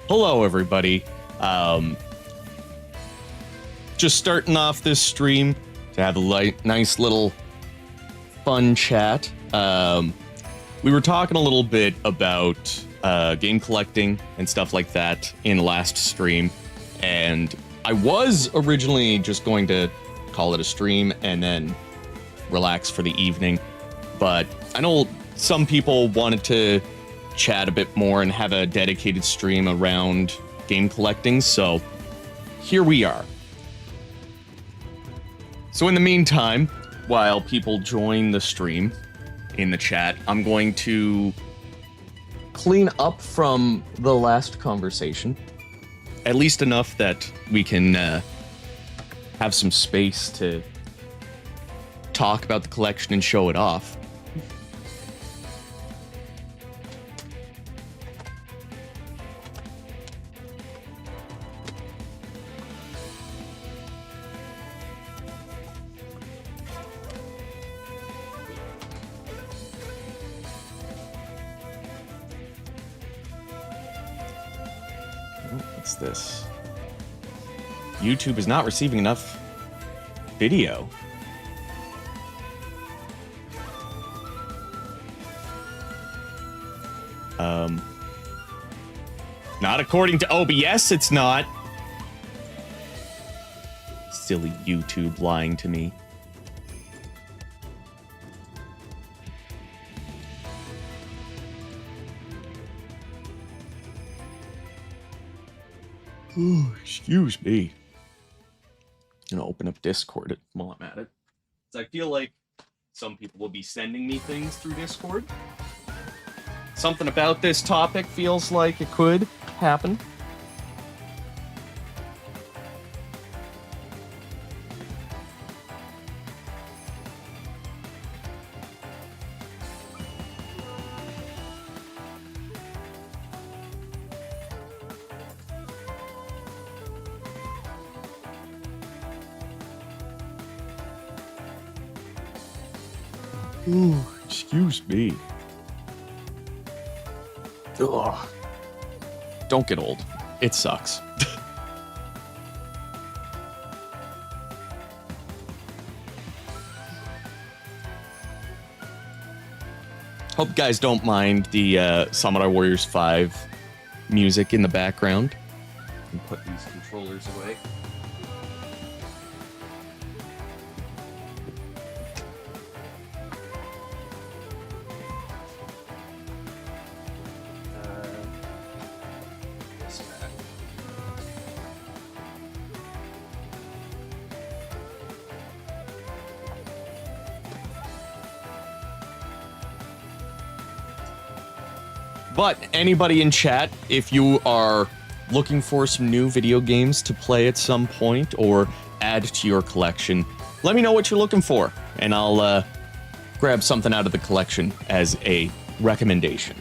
Hello, everybody. Just starting off this stream to have a nice little fun chat. We were talking a little bit about game collecting and stuff like that in the last stream, and I was originally just going to call it a stream and then relax for the evening, but I know some people wanted to chat a bit more and have a dedicated stream around game collecting, so here we are. So in the meantime, while people join the stream in the chat, I'm going to clean up from the last conversation, at least enough that we can have some space to talk about the collection and show it off. What's this? YouTube is not receiving enough video. Not according to OBS, it's not. Silly YouTube lying to me. Ooh, excuse me. I'm gonna open up Discord while I'm at it. I feel like some people will be sending me things through Discord. Something about this topic feels like it could happen. Ooh, excuse me. Ugh. Don't get old. It sucks. Hope you guys don't mind the Samurai Warriors 5 music in the background. And put these controllers away. But anybody in chat, if you are looking for some new video games to play at some point or add to your collection, let me know what you're looking for, and I'll grab something out of the collection as a recommendation.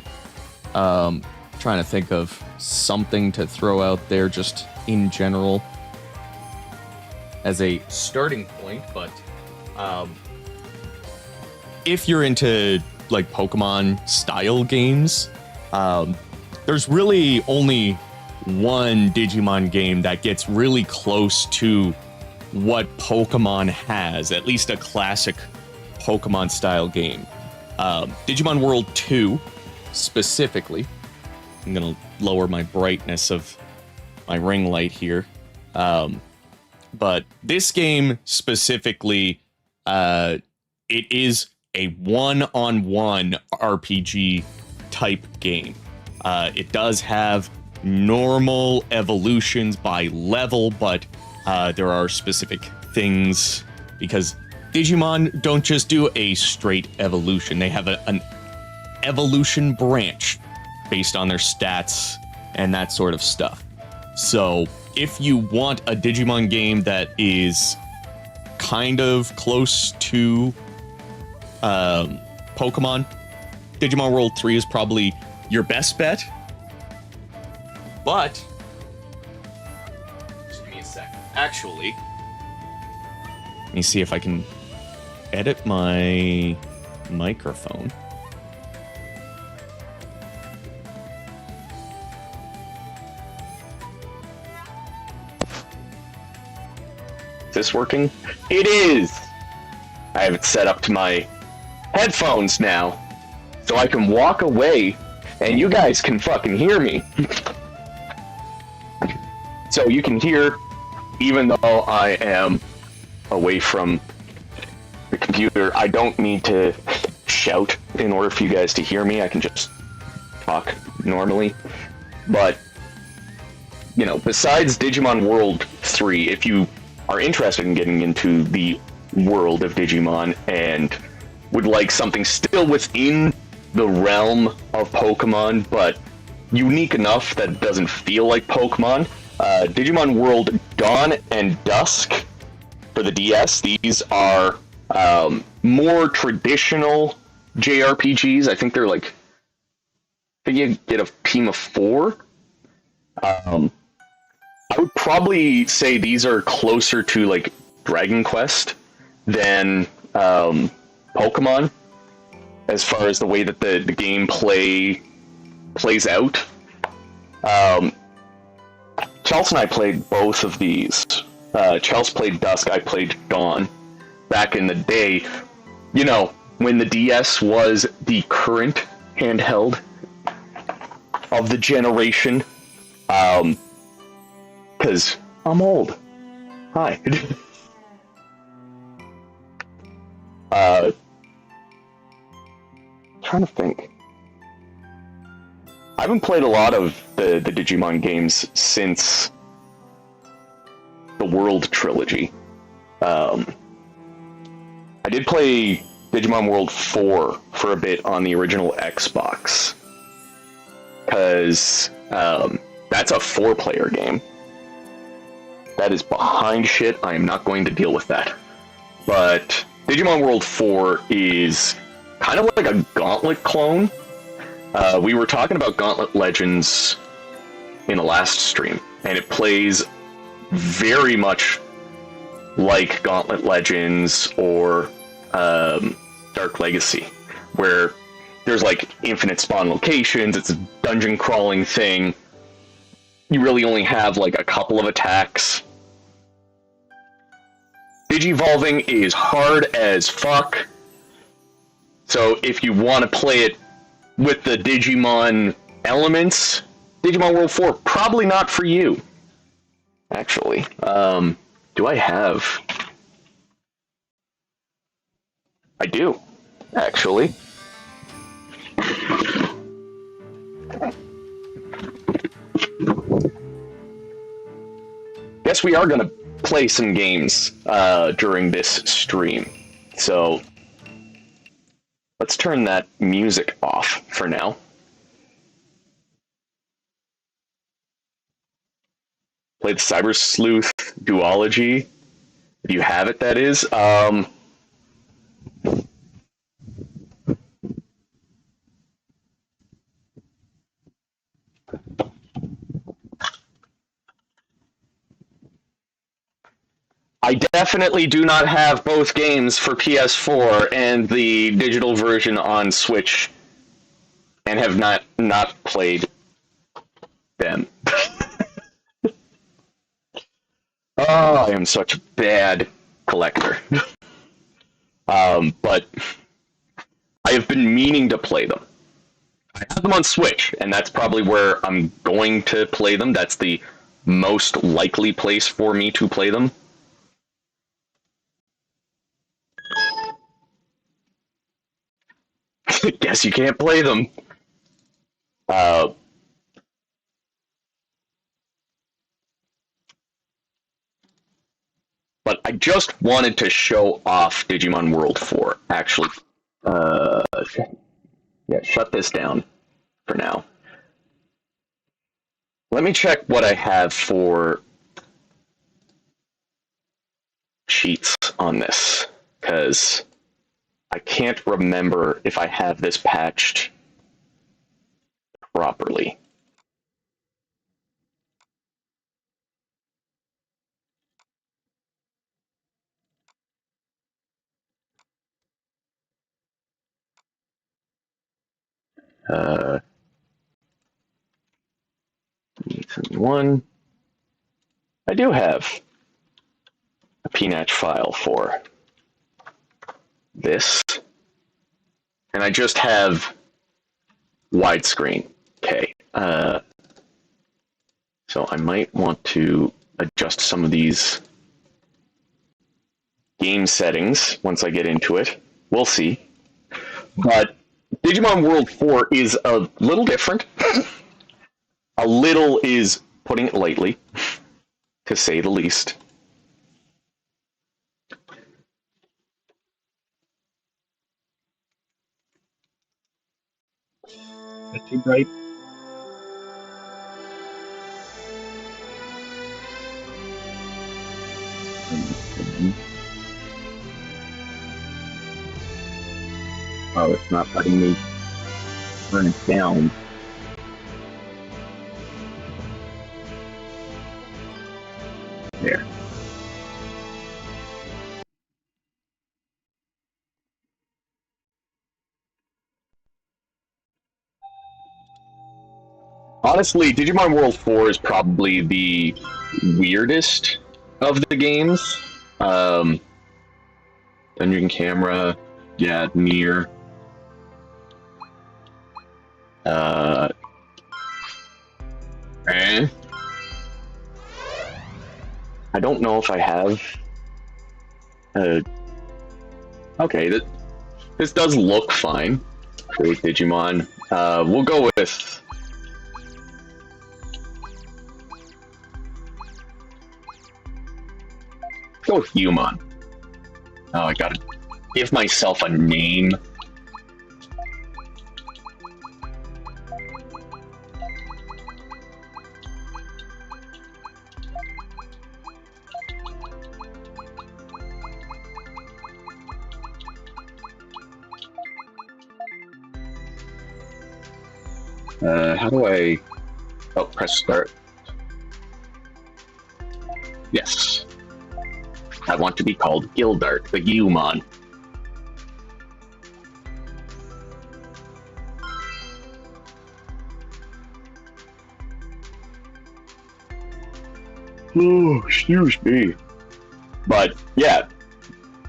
Trying to think of something to throw out there just in general as a starting point, but if you're into like Pokemon style games, there's really only one Digimon game that gets really close to what Pokemon has, at least a classic Pokemon style game. Digimon World 2, specifically. I'm gonna lower my brightness of my ring light here. But this game specifically, it is a one-on-one RPG type game. It does have normal evolutions by level, but there are specific things because Digimon don't just do a straight evolution. They have an evolution branch based on their stats and that sort of stuff. So if you want a Digimon game that is kind of close to Pokemon, Digimon World 3 is probably your best bet. But just give me a second. Actually, let me see if I can edit my microphone. Is this working? It is! I have it set up to my headphones now, so I can walk away and you guys can fucking hear me. So you can hear, even though I am away from the computer, I don't need to shout in order for you guys to hear me. I can just talk normally. But, you know, besides Digimon World 3, if you are interested in getting into the world of Digimon and would like something still within the realm of Pokemon, but unique enough that it doesn't feel like Pokemon, Digimon World Dawn and Dusk for the DS. These are more traditional JRPGs. I think they're like, I think you get a team of 4. I would probably say these are closer to like Dragon Quest than Pokemon, as far as the way that the gameplay plays out. Chelsea and I played both of these. Chelsea played Dusk, I played Dawn. Back in the day, you know, when the DS was the current handheld of the generation. Because I'm old. Hi. Trying to think. I haven't played a lot of the Digimon games since the World Trilogy. I did play Digimon World 4 for a bit on the original Xbox. Because that's a 4-player game. That is behind shit. I am not going to deal with that. But Digimon World 4 is kind of like a Gauntlet clone. We were talking about Gauntlet Legends in the last stream, and it plays very much like Gauntlet Legends or Dark Legacy, where there's like infinite spawn locations, it's a dungeon crawling thing. You really only have like a couple of attacks. Digivolving is hard as fuck. So if you want to play it with the Digimon elements, Digimon World 4, probably not for you. Actually, do I have? I do, actually. Guess we are gonna play some games during this stream. So let's turn that music off for now. Play the Cyber Sleuth duology. If you have it, that is. I definitely do not have both games for PS4 and the digital version on Switch, and have not played them. Oh, I am such a bad collector. But I have been meaning to play them. I have them on Switch, and that's probably where I'm going to play them. That's the most likely place for me to play them. Guess you can't play them. But I just wanted to show off Digimon World 4, actually. Yeah, shut this down for now. Let me check what I have for cheats on this, because I can't remember if I have this patched properly. One. I do have a PNAT file for this, and I just have widescreen. Okay, so I might want to adjust some of these game settings once I get into it. We'll see. But Digimon World 4 is a little different. A little is putting it lightly, to say the least. Is that too bright? Oh, it's not letting me turn it down. There. Honestly, Digimon World 4 is probably the weirdest of the games. Dungeon camera, yeah, near. I don't know if I have. Okay, this does look fine. Create Digimon. We'll go with. Go with Human. Oh, I gotta give myself a name. How do I... Oh, press start. Yes. I want to be called Gildart, the Human. Oh, excuse me. But, yeah.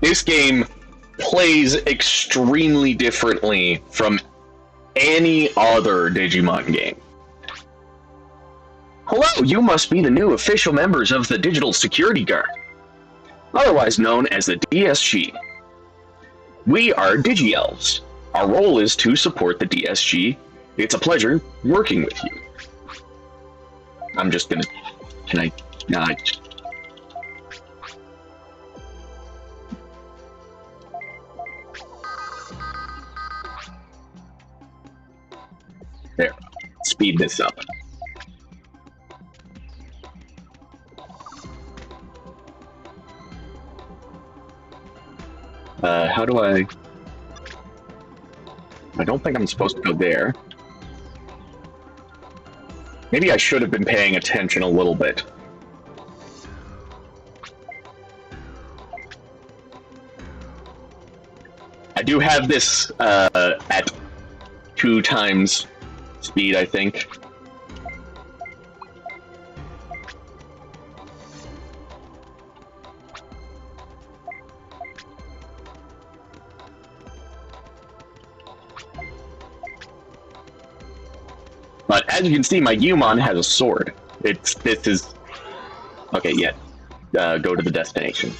This game plays extremely differently from any other Digimon game. Hello, you must be the new official members of the Digital Security Guard, otherwise known as the DSG. We are Digi-Elves. Our role is to support the DSG. It's a pleasure working with you. I'm just gonna... Can I... not? There. Speed this up. How do I don't think I'm supposed to go there. Maybe I should have been paying attention a little bit. I do have this at 2 times speed, I think. But as you can see, my Human has a sword. This is... Okay, yeah. Go to the destination.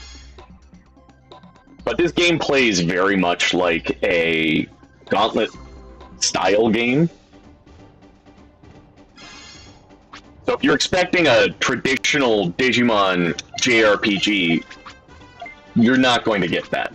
But this game plays very much like a Gauntlet-style game. So if you're expecting a traditional Digimon JRPG, you're not going to get that.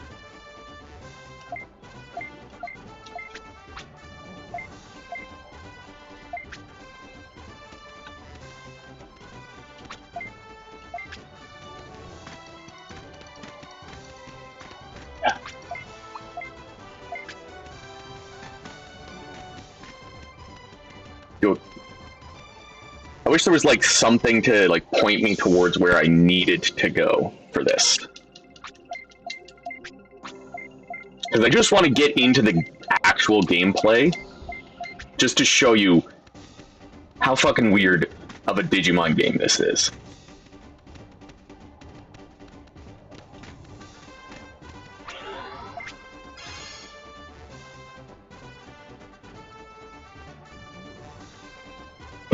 I wish there was like something to like point me towards where I needed to go for this. Because I just want to get into the actual gameplay just to show you how fucking weird of a Digimon game this is.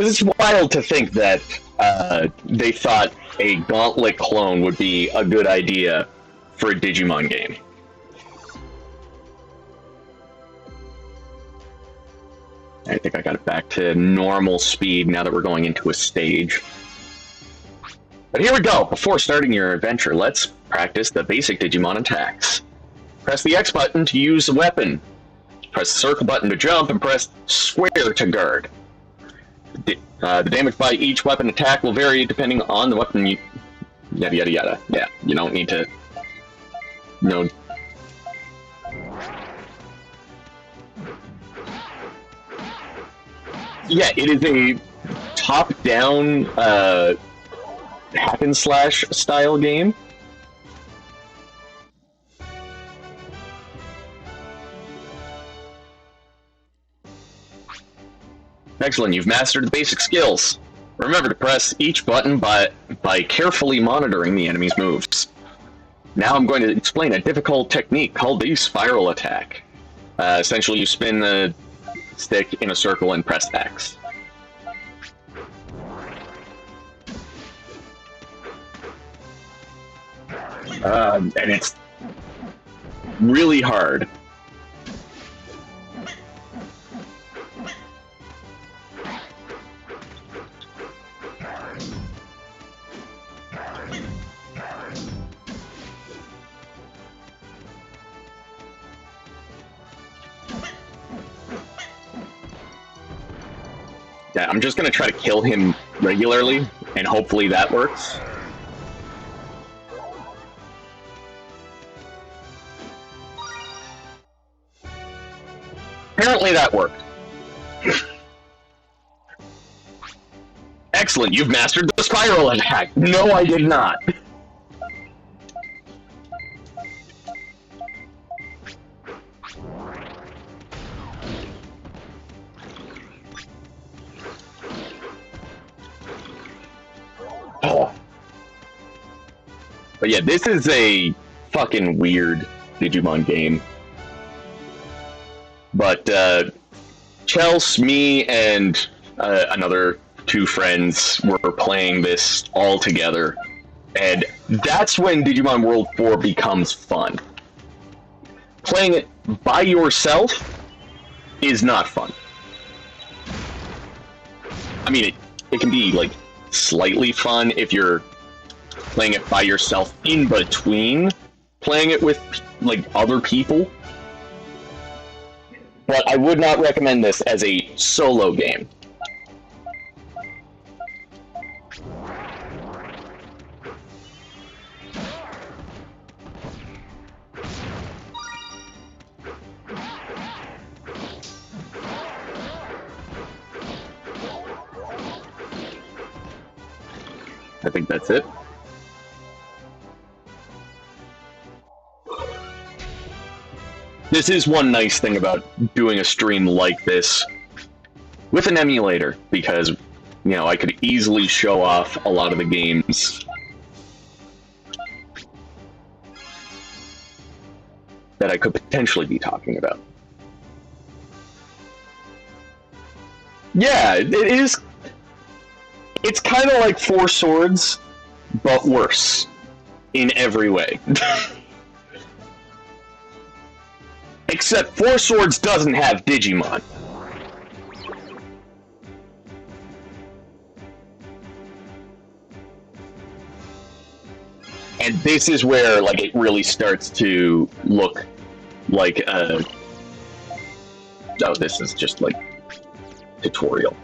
Because it's wild to think that they thought a Gauntlet clone would be a good idea for a Digimon game. I think I got it back to normal speed now that we're going into a stage. But here we go! Before starting your adventure, let's practice the basic Digimon attacks. Press the X button to use the weapon. Press the circle button to jump, and press square to guard. The damage by each weapon attack will vary depending on the weapon you... Yada yada yada. Yeah, you don't need to... No. Yeah, it is a top-down, hack and slash style game. Excellent, you've mastered the basic skills. Remember to press each button by carefully monitoring the enemy's moves. Now I'm going to explain a difficult technique called the spiral attack. Essentially, you spin the stick in a circle and press X. And it's really hard. Yeah, I'm just gonna try to kill him regularly, and hopefully that works. Apparently that worked. Excellent, you've mastered the spiral attack! No, I did not! But yeah, this is a fucking weird Digimon game. But Chels, me, and another two friends were playing this all together. And that's when Digimon World 4 becomes fun. Playing it by yourself is not fun. I mean, it can be, like, slightly fun if you're playing it by yourself in between playing it with, like, other people. But I would not recommend this as a solo game. I think that's it. This is one nice thing about doing a stream like this with an emulator, because, you know, I could easily show off a lot of the games that I could potentially be talking about. Yeah, it is. It's kind of like Four Swords, but worse in every way. Except Four Swords doesn't have Digimon. And this is where, like, it really starts to look like a... Oh, this is just, like, tutorial.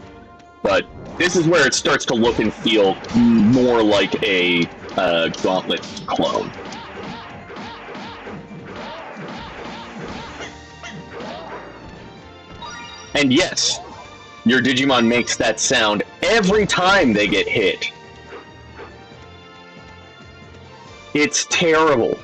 But this is where it starts to look and feel more like a Gauntlet clone. And yes, your Digimon makes that sound every time they get hit. It's terrible.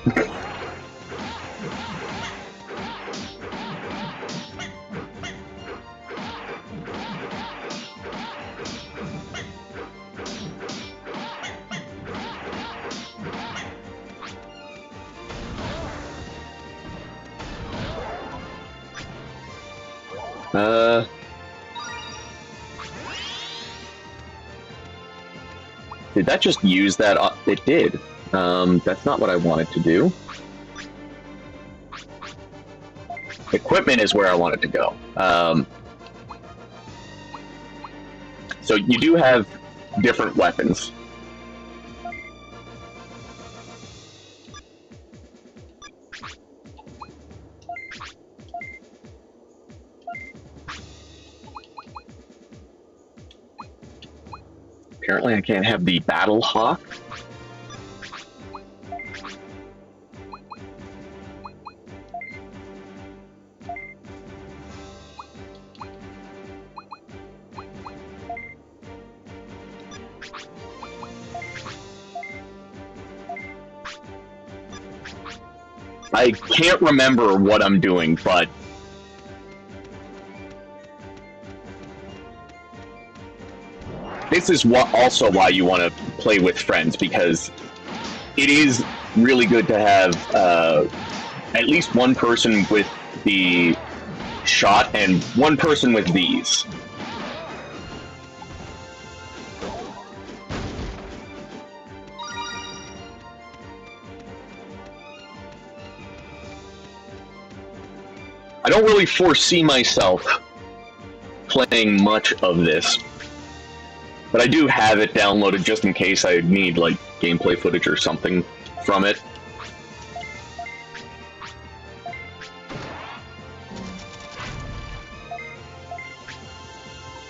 Did that just use that? It did. That's not what I wanted to do. Equipment is where I wanted to go. So you do have different weapons. Apparently I can't have the Battle Hawk. I can't remember what I'm doing, but this is also why you want to play with friends, because it is really good to have at least one person with the shot and one person with these. I don't really foresee myself playing much of this, but I do have it downloaded just in case I need, like, gameplay footage or something from it.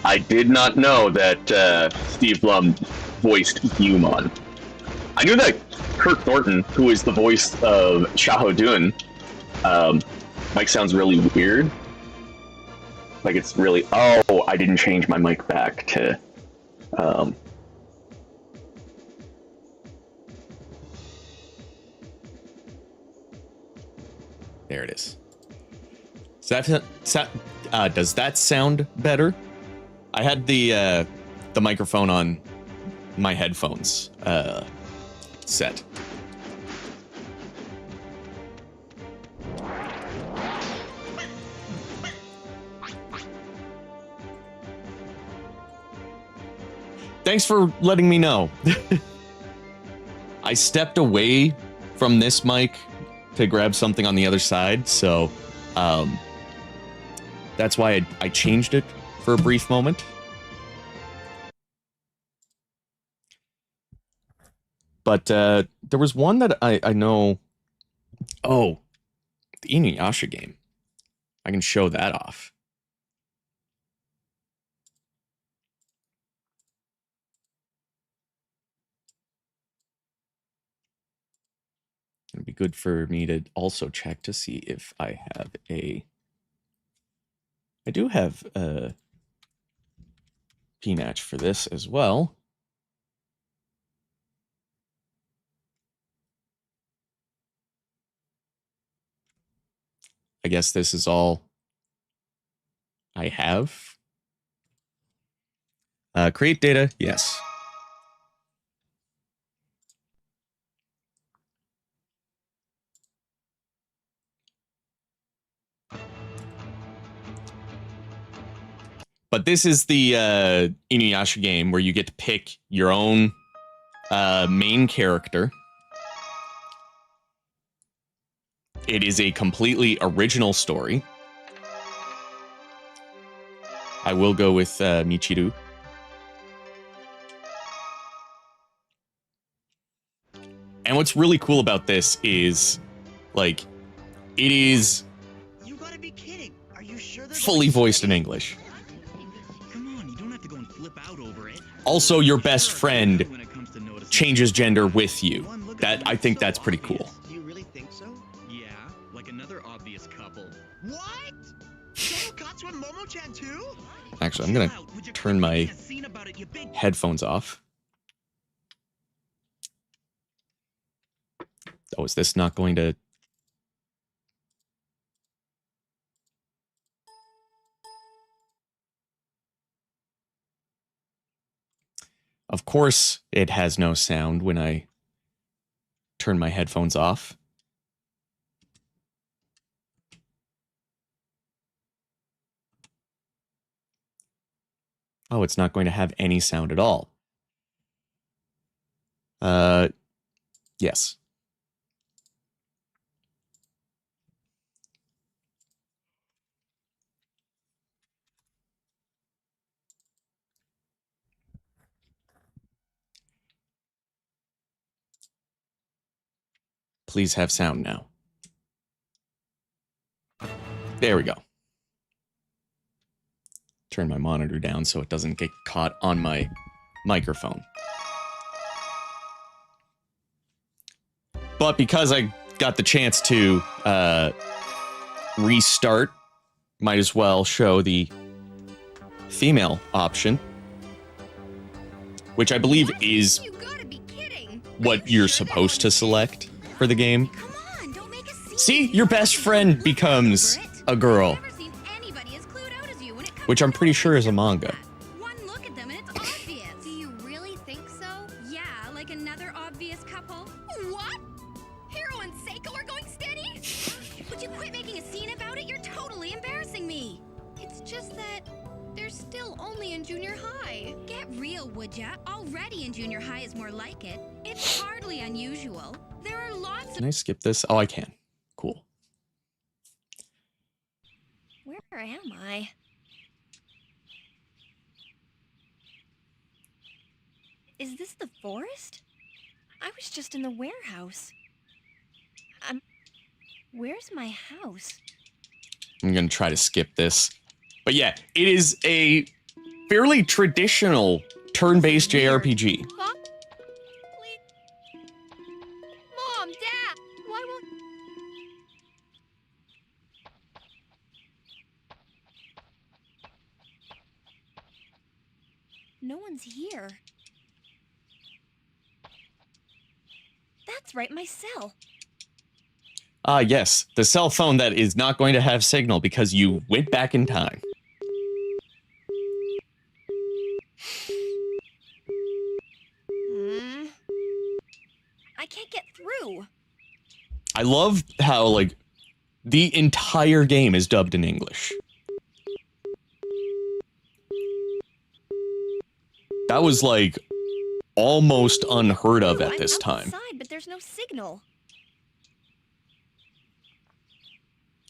I did not know that Steve Blum voiced Human. I knew that Kurt Thornton, who is the voice of Xiahou Dun, mic sounds really weird. Like it's really... Oh, I didn't change my mic back to... There it is. Does that sound better? I had the microphone on my headphones set. Thanks for letting me know. I stepped away from this mic to grab something on the other side, so that's why I changed it for a brief moment. But there was one that I know... Oh, the Inuyasha game. I can show that off. It'd be good for me to also check to see if I have a... I do have a P-Natch for this as well. I guess this is all I have. Create data, yes. But this is the Inuyasha game where you get to pick your own main character. It is a completely original story. I will go with Michiru. And what's really cool about this is, like, it is You gotta be kidding. Are you sure fully voiced in English. Come on, you don't have to go and flip out over it. Also, your best friend changes gender with you. I think that's pretty cool. Do you really think so? Yeah, like another obvious couple. What? Katsu and Momo-chan too? Actually, I'm gonna turn my headphones off. Oh, is this not going to... Of course, it has no sound when I turn my headphones off. Oh, it's not going to have any sound at all. Yes. Please have sound now. There we go. Turn my monitor down so it doesn't get caught on my microphone. But because I got the chance to restart, might as well show the female option, which I believe is what you're supposed to select for the game. See, your best friend becomes a girl, which I'm pretty sure is a manga. One look at them and it's obvious. Do you really think so? Yeah, like another obvious couple. What? Hiro and Seiko are going steady? Would you quit making a scene about it? You're totally embarrassing me. It's just that they're still only in junior high. Get real, would ya? Already in junior high is more like it. It's hardly unusual. There are lots of... Can I skip this? Oh, I can. Cool. Where am I? Is this the forest? I was just in the warehouse. Where's my house? I'm going to try to skip this. But yeah, it is a fairly traditional turn-based JRPG. Huh? Please. Mom, Dad, why won't... No one's here. That's right, my cell. Ah, yes, the cell phone that is not going to have signal because you went back in time. I can't get through. I love how, like, the entire game is dubbed in English. That was, like, almost unheard of at this time. Outside, but there's no signal.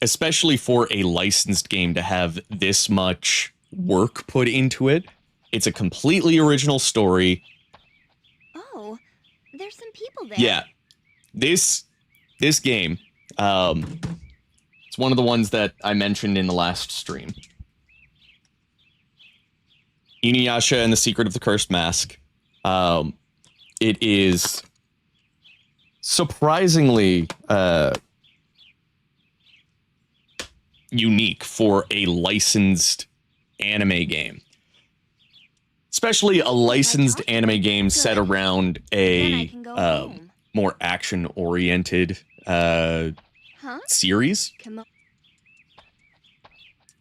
Especially for a licensed game to have this much work put into it. It's a completely original story. Oh, there's some people there. Yeah. This game, it's one of the ones that I mentioned in the last stream. Inuyasha and the Secret of the Cursed Mask. It is surprisingly unique for a licensed anime game. Especially a licensed anime game set around a more action-oriented series. Come on.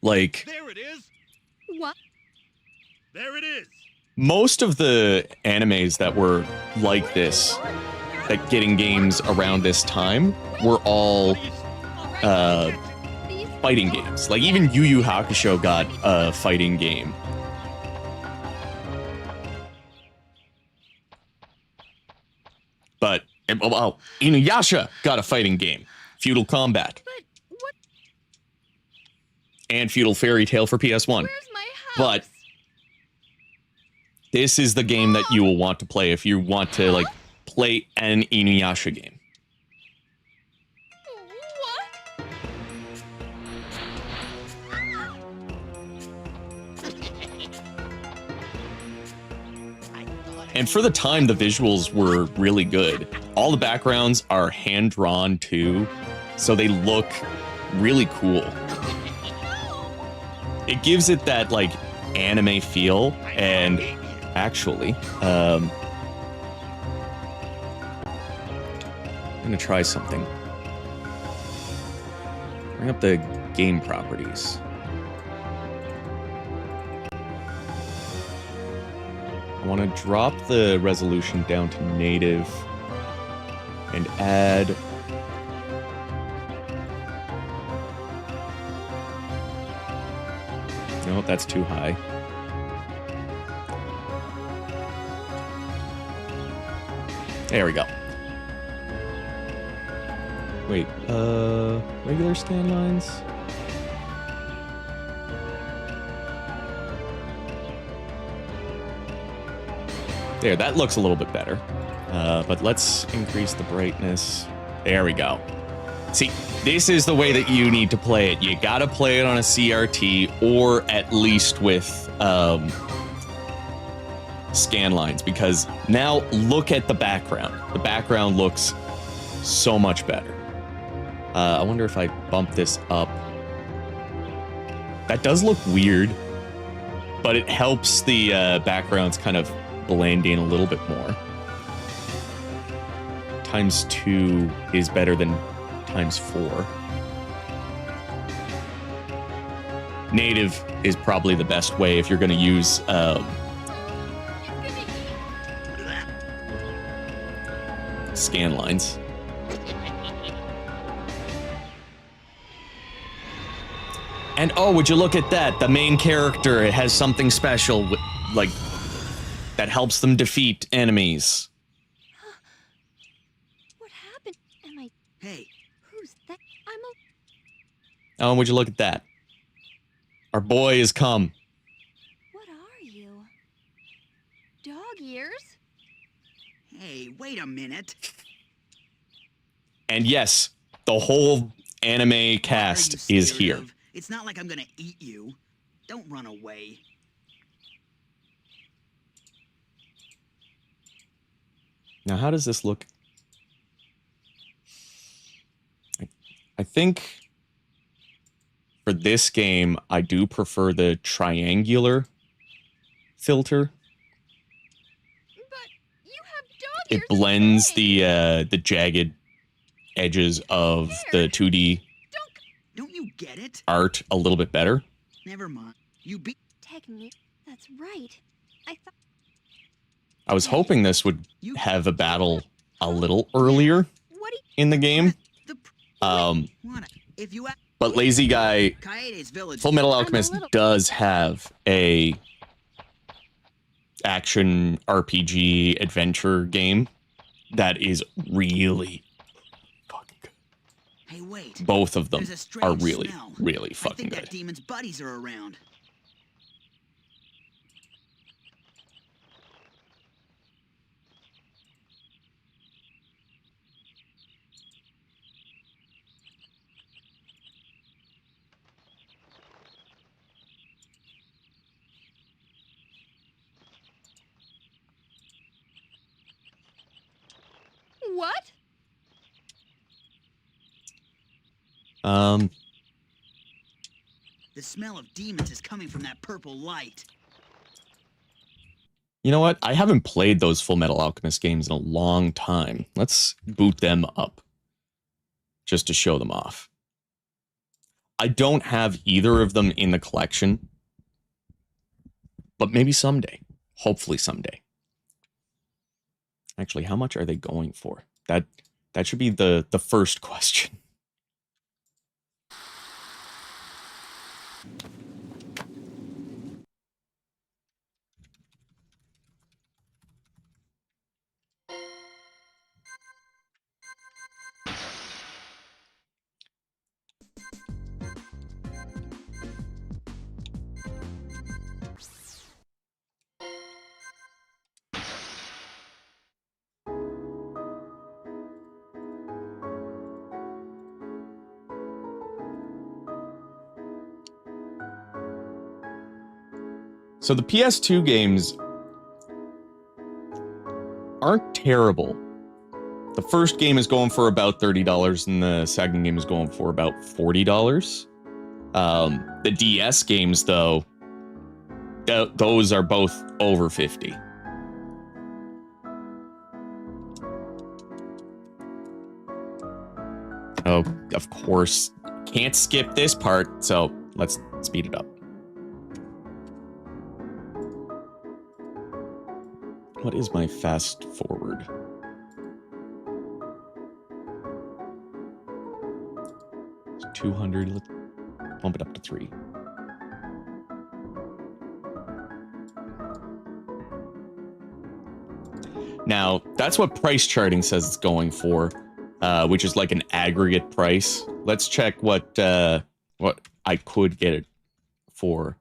Like, There it is. What? There it is. most of the animes that were like this, that getting games around this time, were all fighting games. Like, even Yu Yu Hakusho got a fighting game. But, well, Inuyasha got a fighting game. Feudal Combat. But what? And Feudal Fairy Tale for PS1. Where's my house? But this is the game that you will want to play if you want to, like, play an Inuyasha game. What? And for the time, the visuals were really good. All the backgrounds are hand-drawn, too, so they look really cool. It gives it that, like, anime feel, and actually, I'm gonna try something. Bring up the game properties. I want to drop the resolution down to native and add no, that's too high. There we go. Wait, regular scan lines? There, that looks a little bit better. But let's increase the brightness. There we go. See, this is the way that you need to play it. You gotta play it on a CRT or at least with scan lines, because now look at the background. The background looks so much better. I wonder if I bump this up. That does look weird, but it helps the backgrounds kind of blend in a little bit more. ×2 is better than ×4. Native is probably the best way if you're going to use scan lines. And oh, would you look at that? The main character, it has something special, like, that helps them defeat enemies. What happened? Am I... Hey, Who's that? I'm a... Oh, and would you look at that? Our boy has come. What are you? Dog ears? hey, wait a minute. And yes, the whole anime What are you cast is scared here. of? It's not like I'm gonna eat you. Don't run away. Now, how does this look? I think for this game, I do prefer the triangular filter. But you have dog It ears. blends Hey! the jagged edges of the 2D Don't you get it? art a little bit better. Never mind. You beat. Technique. That's right. I thought... I was hoping this would You have a battle a little earlier What do in the game. The, Um, if you ask but Lazy Guy, Kaede's village. Full Metal I'm a Alchemist little- does have a action RPG adventure game that is really fucking good. Hey, wait. Both of them There's a are strange really, smell. really I fucking think that good. demon's buddies are around. What? The smell of demons is coming from that purple light. You know what? I haven't played those Full Metal Alchemist games in a long time. Let's boot them up just to show them off. I don't have either of them in the collection, but maybe someday. Hopefully someday. Actually, how much are they going for? That should be the first question. So the PS2 games aren't terrible. The first game is going for about $30, and the second game is going for about $40. The DS games, though, those are both over $50. Oh, of course, can't skip this part, so let's speed it up. What is my fast forward? It's 200. Let's bump it up to 3. Now, that's what price charting says it's going for, which is like an aggregate price. Let's check what I could get it for.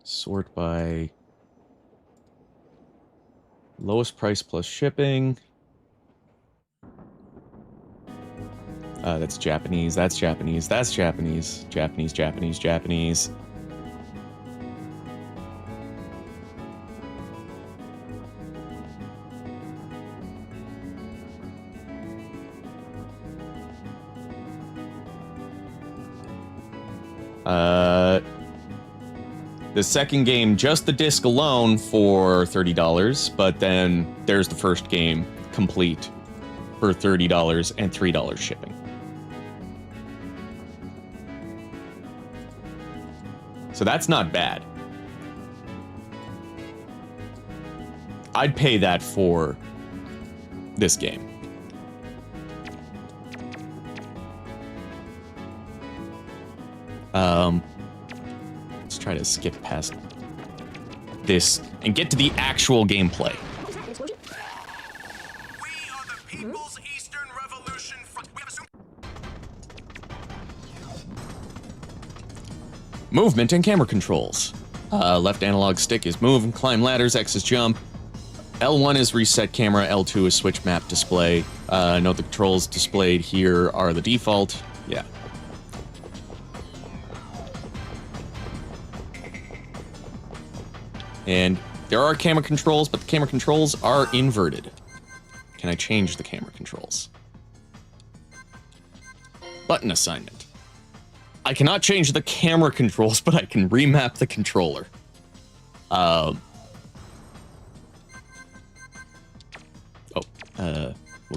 Sort by lowest price plus shipping. That's Japanese, that's Japanese, that's Japanese, Japanese, Japanese, Japanese. The second game, just the disc alone for $30, but then there's the first game complete for $30 and $3 shipping. So that's not bad. I'd pay that for this game. Let's try to skip past this and get to the actual gameplay. We are the People's Eastern Revolution Front. Movement and camera controls. Left analog stick is move and climb ladders, X is jump. L1 is reset camera, L2 is switch map display. Note the controls displayed here are the default. Yeah. And there are camera controls, but the camera controls are inverted. Can I change the camera controls? Button assignment. I cannot change the camera controls, but I can remap the controller. We'll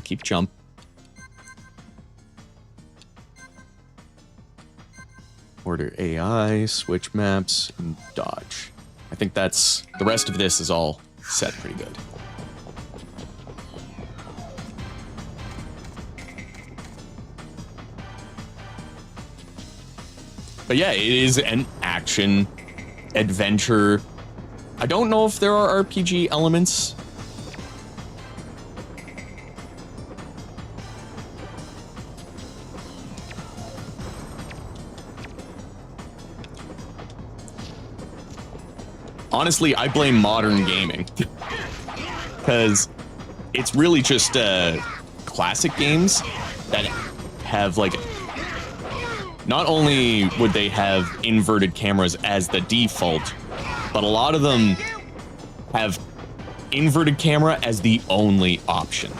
keep jump. Order AI, switch maps, and dodge. I think that's... the rest of this is all set pretty good. But yeah, it is an action adventure. I don't know if there are RPG elements. Honestly, I blame modern gaming. Because it's really just classic games that have, like... not only would they have inverted cameras as the default, but a lot of them have inverted camera as the only option.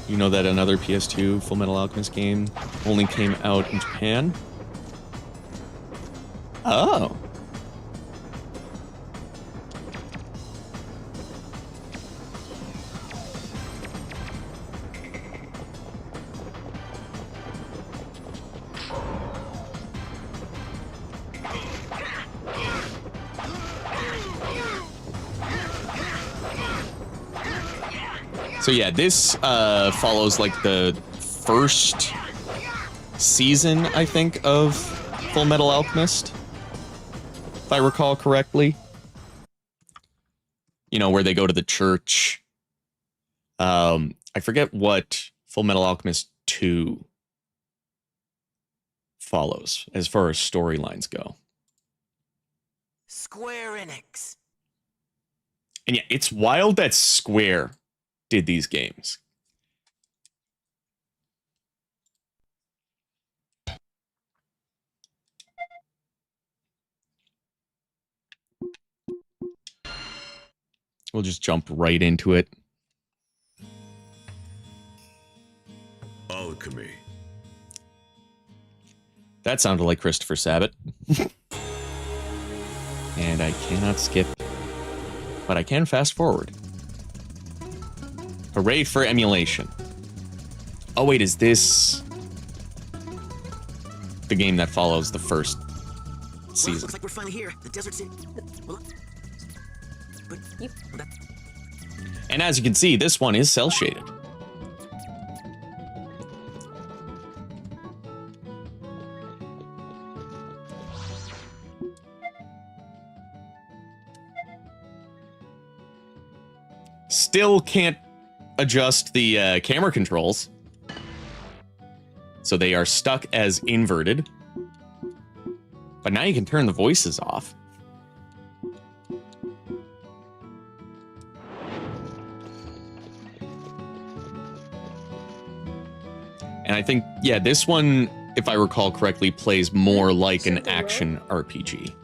You know that another PS2 Fullmetal Alchemist game only came out in Japan? Oh. So yeah, this follows like the first season, I think, of Fullmetal Alchemist, if I recall correctly. You know, where they go to the church. I forget what Fullmetal Alchemist 2 follows as far as storylines go. Square Enix. And yeah, it's wild that Square did these games. We'll just jump right into it. Alchemy. That sounded like Christopher Sabat. And I cannot skip, but I can fast forward. Hooray for emulation. Oh wait, is this... the game that follows the first season. Looks like we're finally here. The desert city. Well, but you. Well, that, And as you can see, this one is cel shaded. Still can't adjust the camera controls, so they are stuck as inverted. But now you can turn the voices off. And I think, yeah, this one, if I recall correctly, plays more like an action RPG.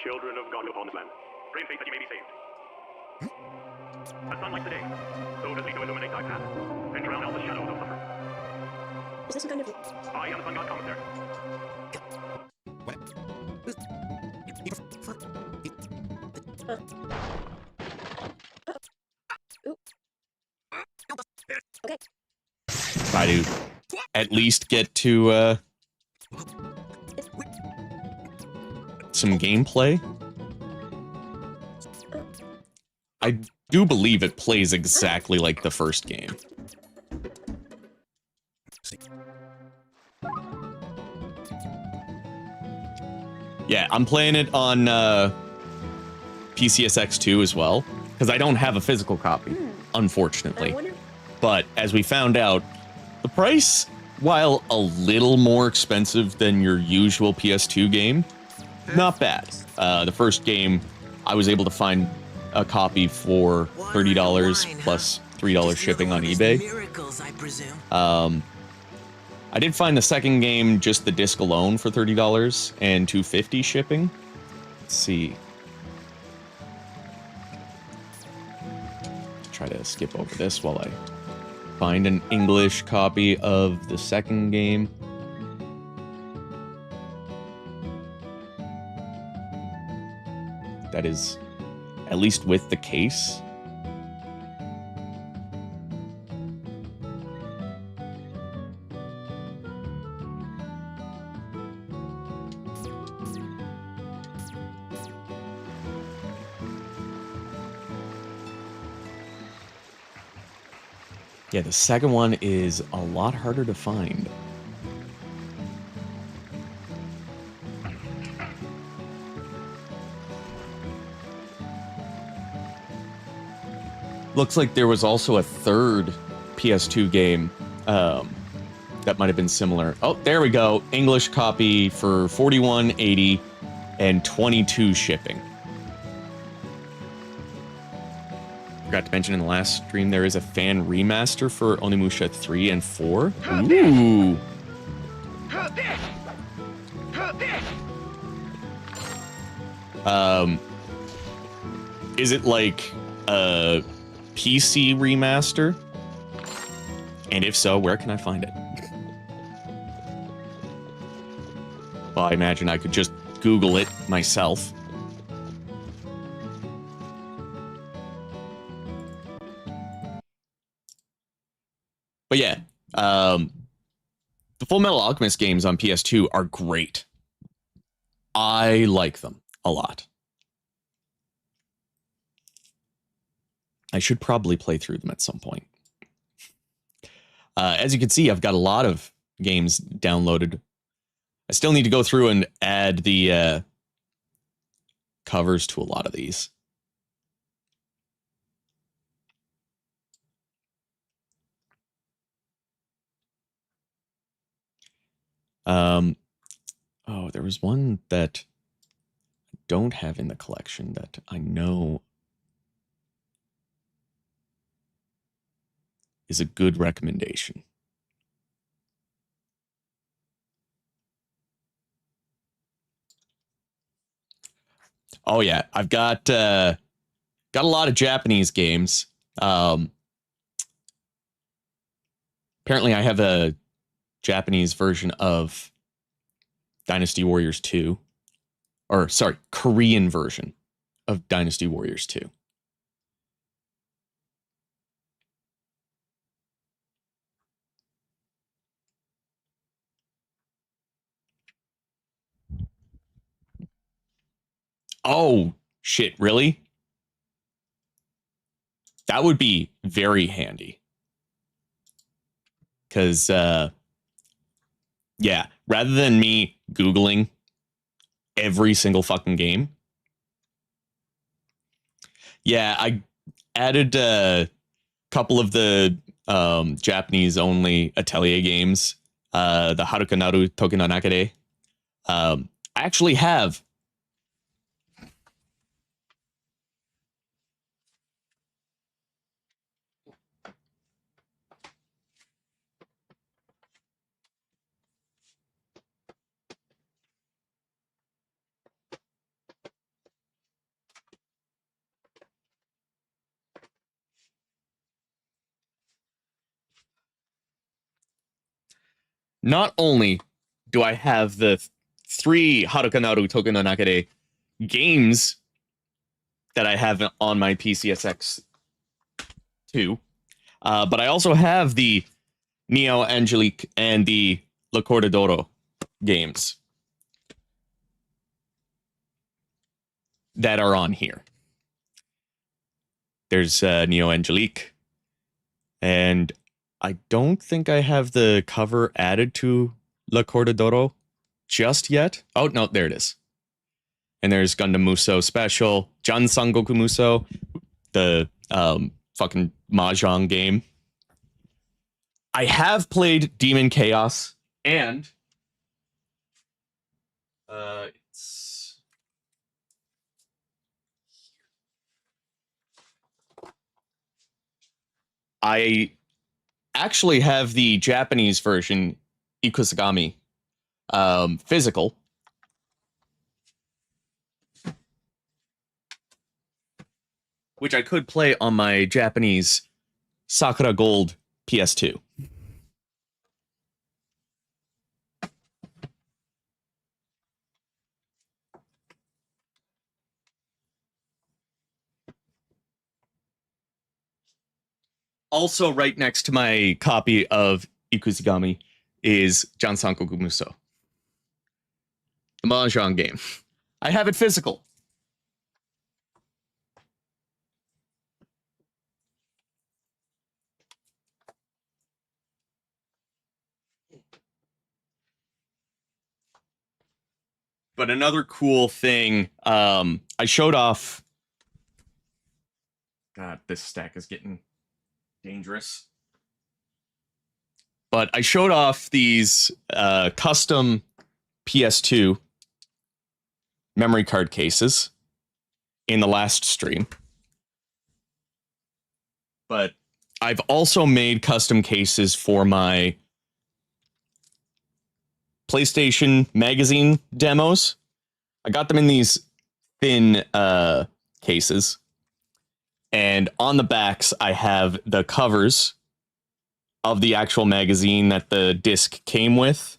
Children of God upon this land, pray in faith that ye may be saved. As sun lights the day, so does he to illuminate thy path, and drown out the shadows of suffer. is this some kind of? I am the sun god commissary. What? Okay. Try to at least get to some gameplay. I do believe it plays exactly like the first game. Yeah, I'm playing it on PCSX2 as well, because I don't have a physical copy, unfortunately. But as we found out, the price, while a little more expensive than your usual PS2 game, not bad. The first game, I was able to find a copy for $30 plus $3 shipping on eBay. Miracles, I presume. I did find the second game, just the disc alone, for $30 and $2.50 shipping. Let's see. Try to skip over this while I find an English copy of the second game. That is at least with the case. Yeah, the second one is a lot harder to find. Looks like there was also a third PS2 game that might have been similar. Oh, there we go. English copy for $41.80 and $22 shipping. Forgot to mention in the last stream there is a fan remaster for Onimusha 3 and 4. Ooh. Is it like a PC remaster? And if so, where can I find it? Well, I imagine I could just Google it myself. But yeah, the Full Metal Alchemist games on PS2 are great. I like them a lot. I should probably play through them at some point. As you can see, I've got a lot of games downloaded. I still need to go through and add the covers to a lot of these. Oh, there was one that I don't have in the collection that I know is a good recommendation. Oh yeah, I've got a lot of Japanese games. Apparently I have a Japanese version of Dynasty Warriors 2. Or, sorry, Korean version of Dynasty Warriors 2. Oh, shit, really? That would be very handy. Because, yeah, rather than me Googling every single fucking game, yeah, I added a couple of the Japanese-only Atelier games, the Haruka Naru Toki no Nakade. I actually have not only do I have the 3 Haruka Naru Toki no Nakade games that I have on my PCSX 2, but I also have the Neo Angelique and the Le Cordadoro games that are on here. There's Neo Angelique, and I don't think I have the cover added to Le Cordadoro just yet. Oh, no, there it is. And there's Gundam Muso Special, Jan Sangoku Muso, the fucking Mahjong game. I have played Demon Chaos, and it's... I actually have the Japanese version, Ikusagami, physical. Which I could play on my Japanese Sakura Gold PS2. Also, right next to my copy of Ikusagami is Jansankoku Muso, the Mahjong game. I have it physical. But another cool thing, I showed off. God, this stack is getting dangerous. But I showed off these custom PS2 memory card cases in the last stream. But I've also made custom cases for my PlayStation magazine demos. I got them in these thin cases. And on the backs, I have the covers of the actual magazine that the disc came with.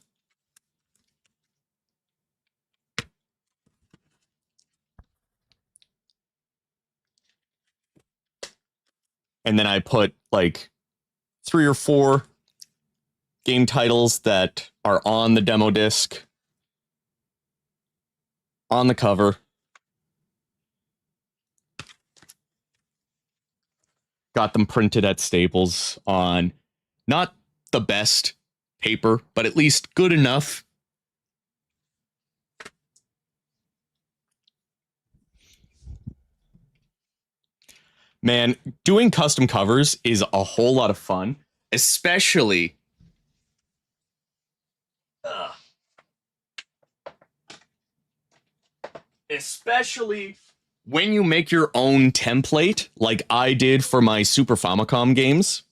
And then I put like 3 or 4 game titles that are on the demo disc on the cover. Got them printed at Staples on not the best paper, but at least good enough. Man, doing custom covers is a whole lot of fun, especially when you make your own template, like I did for my Super Famicom games.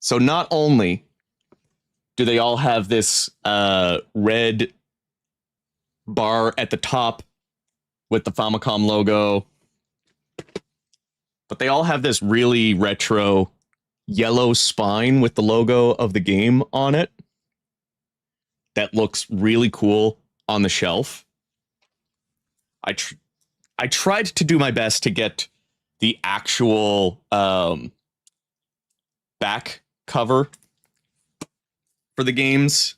So not only do they all have this red bar at the top with the Famicom logo, but they all have this really retro yellow spine with the logo of the game on it that looks really cool on the shelf. I tried to do my best to get the actual back cover for the games,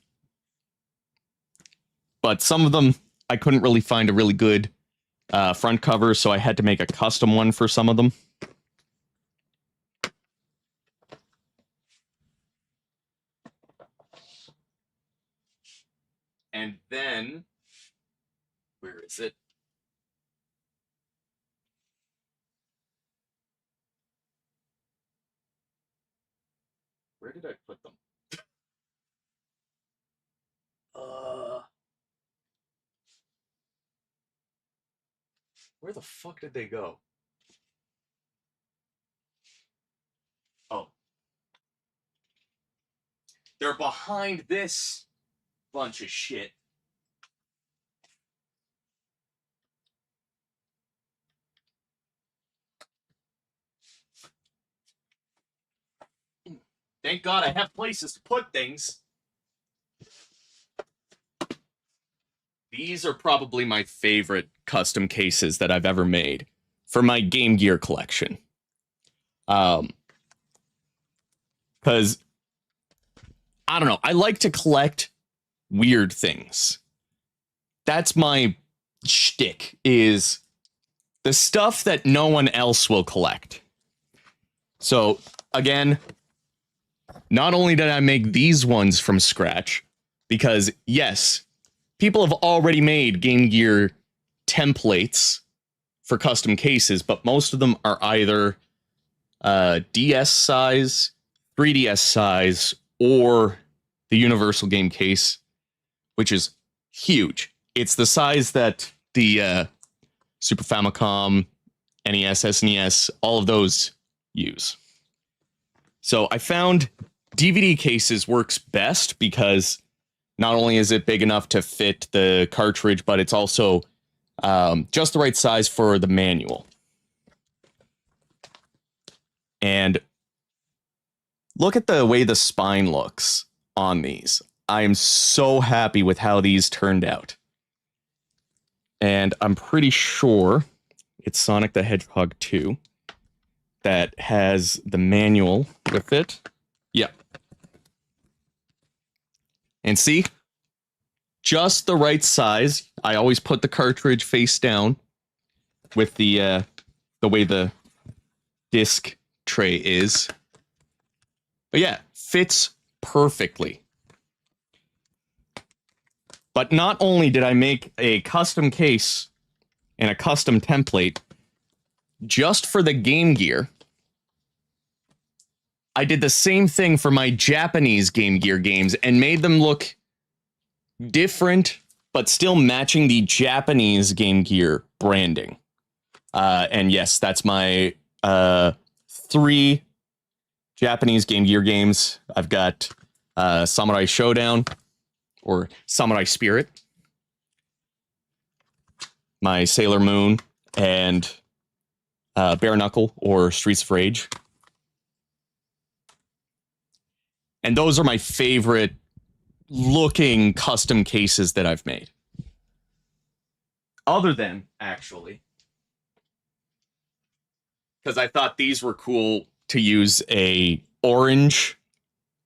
but some of them I couldn't really find a really good front cover, so I had to make a custom one for some of them. And then, where is it? Where did I put them? Where the fuck did they go? Oh. They're behind this bunch of shit. Thank God I have places to put things. These are probably my favorite custom cases that I've ever made for my Game Gear collection. Because, I don't know, I like to collect weird things. That's my shtick, is the stuff that no one else will collect. So, again, not only did I make these ones from scratch, because, yes, people have already made Game Gear templates for custom cases, but most of them are either DS size, 3DS size, or the Universal Game Case, which is huge. It's the size that the Super Famicom, NES, SNES, all of those use. So I found DVD cases works best because not only is it big enough to fit the cartridge, but it's also just the right size for the manual. And look at the way the spine looks on these. I am so happy with how these turned out. And I'm pretty sure it's Sonic the Hedgehog 2 that has the manual with it. Yep. And see? Just the right size. I always put the cartridge face down with the way the disc tray is. But yeah, fits perfectly. But not only did I make a custom case and a custom template just for the Game Gear, I did the same thing for my Japanese Game Gear games and made them look different, but still matching the Japanese Game Gear branding. And yes, that's my 3 Japanese Game Gear games. I've got Samurai Showdown, or Samurai Spirit, my Sailor Moon, and Bare Knuckle, or Streets of Rage. And those are my favorite looking custom cases that I've made. Other than, actually, because I thought these were cool to use a orange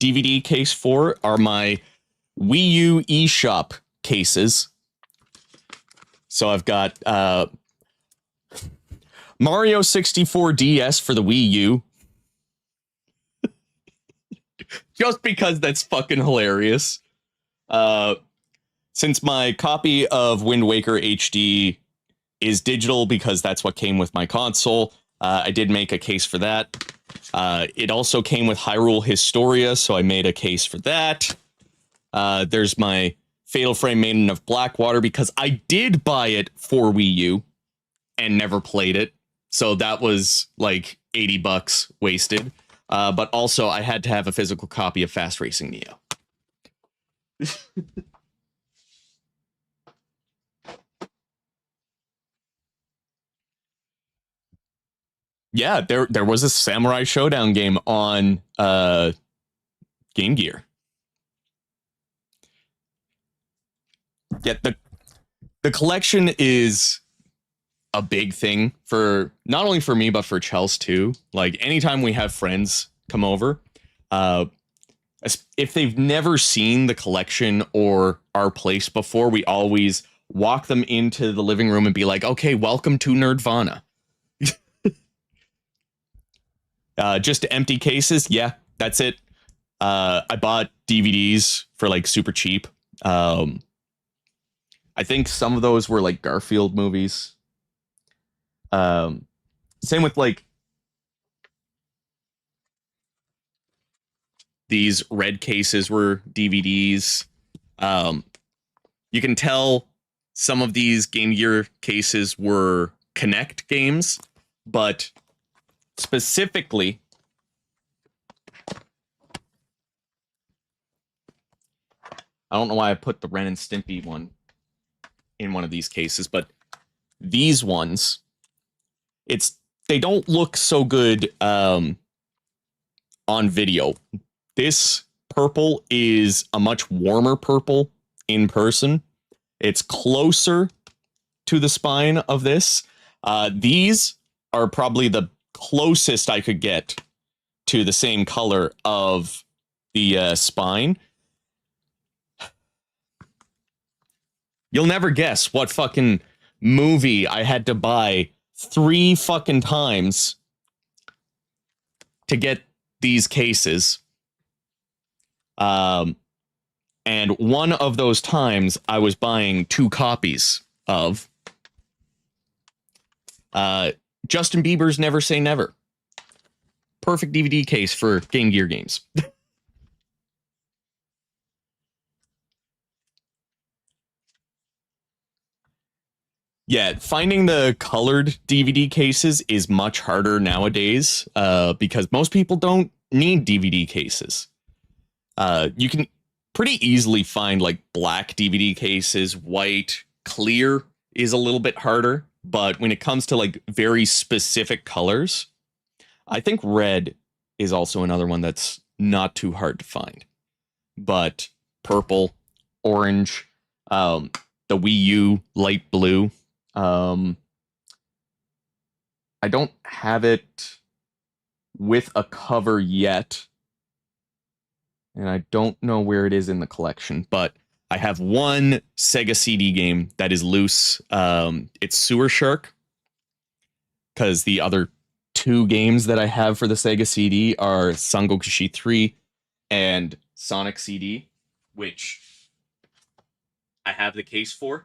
DVD case for, are my Wii U eShop cases. So I've got Mario 64 DS for the Wii U. Just because that's fucking hilarious. Since my copy of Wind Waker HD is digital because that's what came with my console, I did make a case for that. It also came with Hyrule Historia, so I made a case for that. There's my Fatal Frame Maiden of Blackwater, because I did buy it for Wii U and never played it. So that was like $80 wasted. But also I had to have a physical copy of Fast Racing Neo. Yeah, there was a Samurai Showdown game on Game Gear. Yeah, the collection is a big thing for not only for me but for Chels too. Like anytime we have friends come over, if they've never seen the collection or our place before, we always walk them into the living room and be like, okay, welcome to Nerdvana. Just empty cases. Yeah, that's it. I bought DVDs for like super cheap. I think some of those were like Garfield movies. Same with like these red cases were DVDs. You can tell some of these Game Gear cases were Kinect games, but specifically, I don't know why I put the Ren and Stimpy one in one of these cases, but these ones, they don't look so good on video. This purple is a much warmer purple in person. It's closer to the spine of this. These are probably the closest I could get to the same color of the spine. You'll never guess what fucking movie I had to buy 3 fucking times to get these cases. And one of those times I was buying 2 copies of Justin Bieber's Never Say Never. Perfect DVD case for Game Gear games. Yeah, finding the colored DVD cases is much harder nowadays because most people don't need DVD cases. You can pretty easily find like black DVD cases, white, clear is a little bit harder. But when it comes to like very specific colors, I think red is also another one that's not too hard to find. But purple, orange, the Wii U light blue. I don't have it with a cover yet. And I don't know where it is in the collection, but I have one Sega CD game that is loose. It's Sewer Shark. Because the other 2 games that I have for the Sega CD are Sangokushi 3 and Sonic CD, which I have the case for.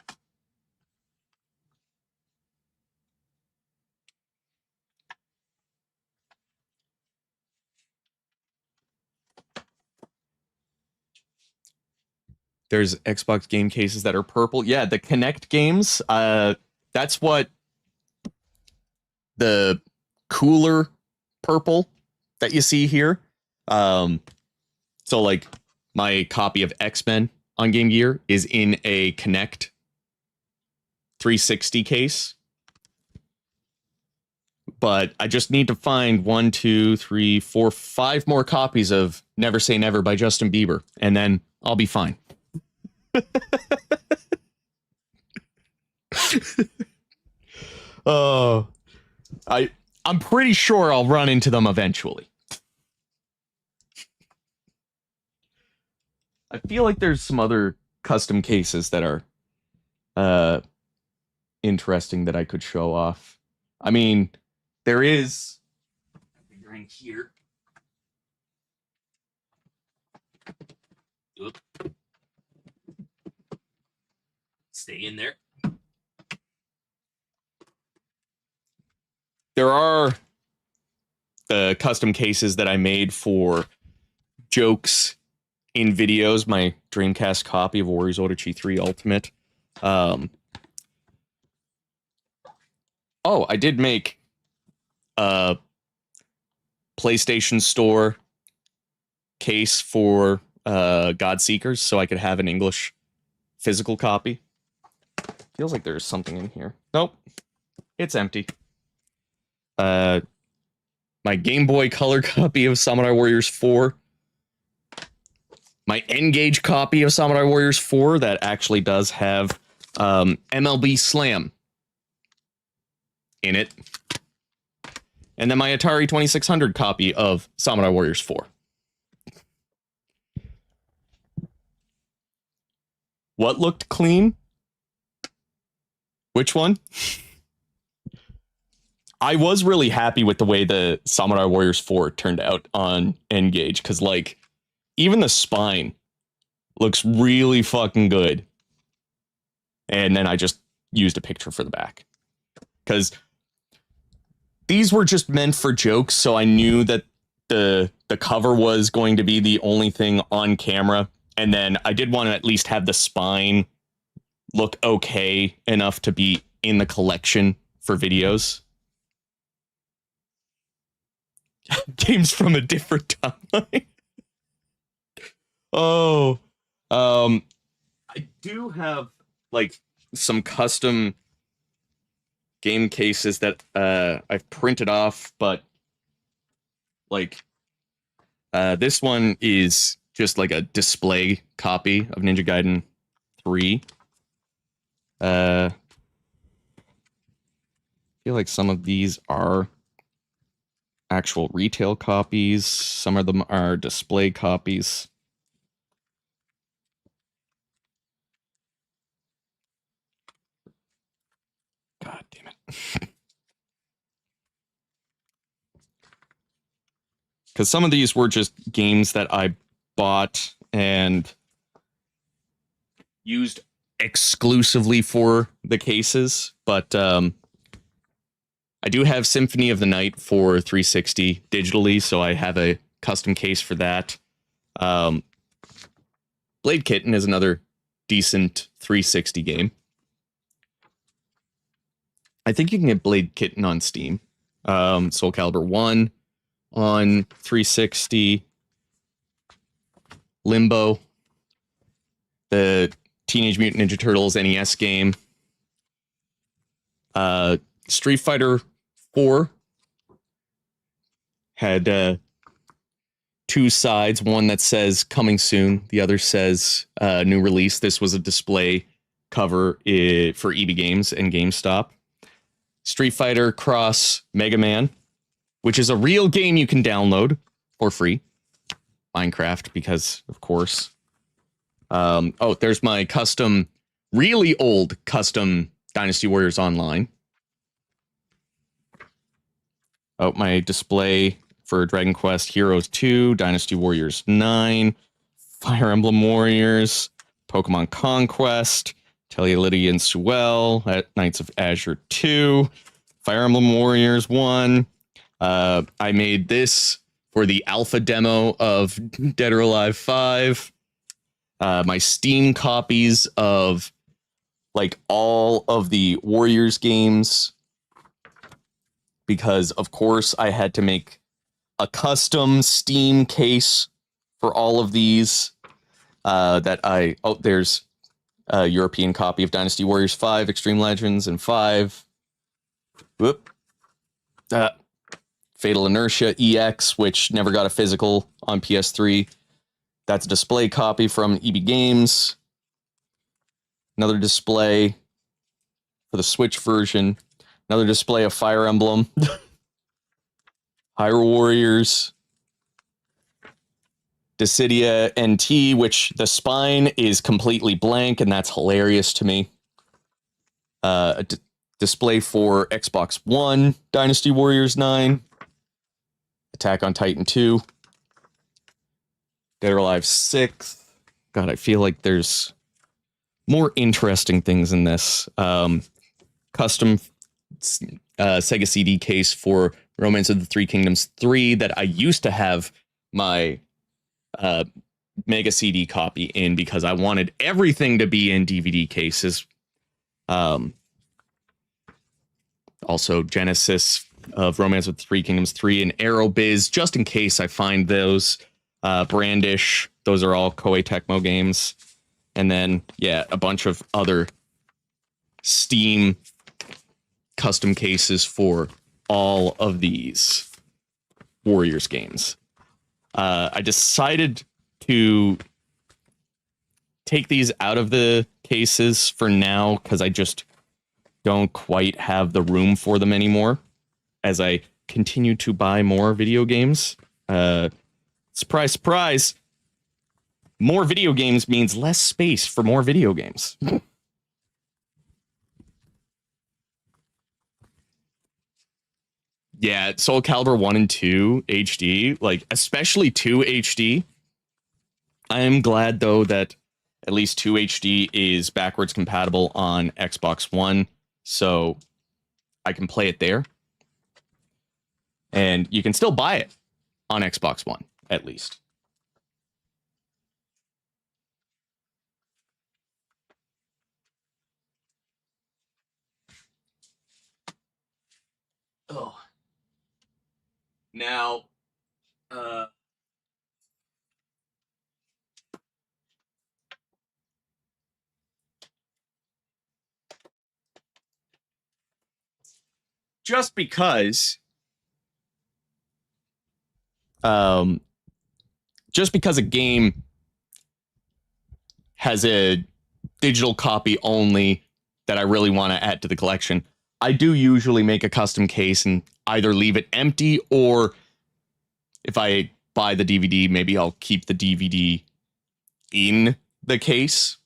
There's Xbox game cases that are purple. Yeah, the Kinect games, that's what the cooler purple that you see here. So like my copy of X-Men on Game Gear is in a Kinect 360 case. But I just need to find 1, 2, 3, 4, 5 more copies of Never Say Never by Justin Bieber, and then I'll be fine. I'm pretty sure I'll run into them eventually. I feel like there's some other custom cases that are interesting that I could show off. I mean, there is right here. Oop. Stay in there. There are the custom cases that I made for jokes in videos, my Dreamcast copy of Warriors Odyssey 3 Ultimate. Oh, I did make a PlayStation Store case for Godseekers so I could have an English physical copy. Feels like there's something in here. Nope. It's empty. My Game Boy Color copy of Samurai Warriors 4. My N-Gage copy of Samurai Warriors 4 that actually does have MLB Slam in it. And then my Atari 2600 copy of Samurai Warriors 4. What looked clean? Which one? I was really happy with the way the Samurai Warriors 4 turned out on N-Gage, because, like, even the spine looks really fucking good. And then I just used a picture for the back. Because these were just meant for jokes, so I knew that the cover was going to be the only thing on camera. And then I did want to at least have the spine look okay enough to be in the collection for videos. Games from a different timeline. Oh, I do have like some custom game cases that I've printed off, but like this one is just like a display copy of Ninja Gaiden 3. I feel like some of these are actual retail copies. Some of them are display copies. God damn it. Because some of these were just games that I bought and used exclusively for the cases, but I do have Symphony of the Night for 360 digitally, so I have a custom case for that. Blade Kitten is another decent 360 game. I think you can get Blade Kitten on Steam. Soul Calibur 1 on 360. Limbo. The Teenage Mutant Ninja Turtles NES game. Street Fighter 4 had two sides. One that says coming soon. The other says new release. This was a display cover for EB Games and GameStop. Street Fighter Cross Mega Man, which is a real game you can download for free. Minecraft, because of course. Oh, there's my custom, really old custom Dynasty Warriors Online. Oh, my display for Dragon Quest Heroes 2, Dynasty Warriors 9, Fire Emblem Warriors, Pokemon Conquest, Tellylidia and Suel, Knights of Azure 2, Fire Emblem Warriors 1. I made this for the alpha demo of Dead or Alive 5. My Steam copies of like all of the Warriors games, because of course I had to make a custom Steam case for all of these. There's a European copy of Dynasty Warriors 5, Extreme Legends, and 5. Whoop. Fatal Inertia EX, which never got a physical on PS3. That's a display copy from EB Games. Another display for the Switch version. Another display of Fire Emblem. Hyrule Warriors. Dissidia NT, which the spine is completely blank, and that's hilarious to me. Display for Xbox One, Dynasty Warriors 9. Attack on Titan 2. Dead or Alive 6. God, I feel like there's more interesting things in this. Custom Sega CD case for Romance of the Three Kingdoms 3 that I used to have my Mega CD copy in because I wanted everything to be in DVD cases. Also, Genesis of Romance of the Three Kingdoms 3 and Aerobiz, just in case I find those. Brandish, those are all Koei Tecmo games. And then, yeah, a bunch of other Steam custom cases for all of these Warriors games. I decided to take these out of the cases for now because I just don't quite have the room for them anymore as I continue to buy more video games. Surprise, surprise. More video games means less space for more video games. Yeah, Soul Calibur 1 and 2 HD, like especially 2 HD. I am glad though that at least 2 HD is backwards compatible on Xbox One, so I can play it there. And you can still buy it on Xbox One, at least. Oh. Now, just because a game has a digital copy only that I really want to add to the collection, I do usually make a custom case and either leave it empty, or if I buy the DVD, maybe I'll keep the DVD in the case.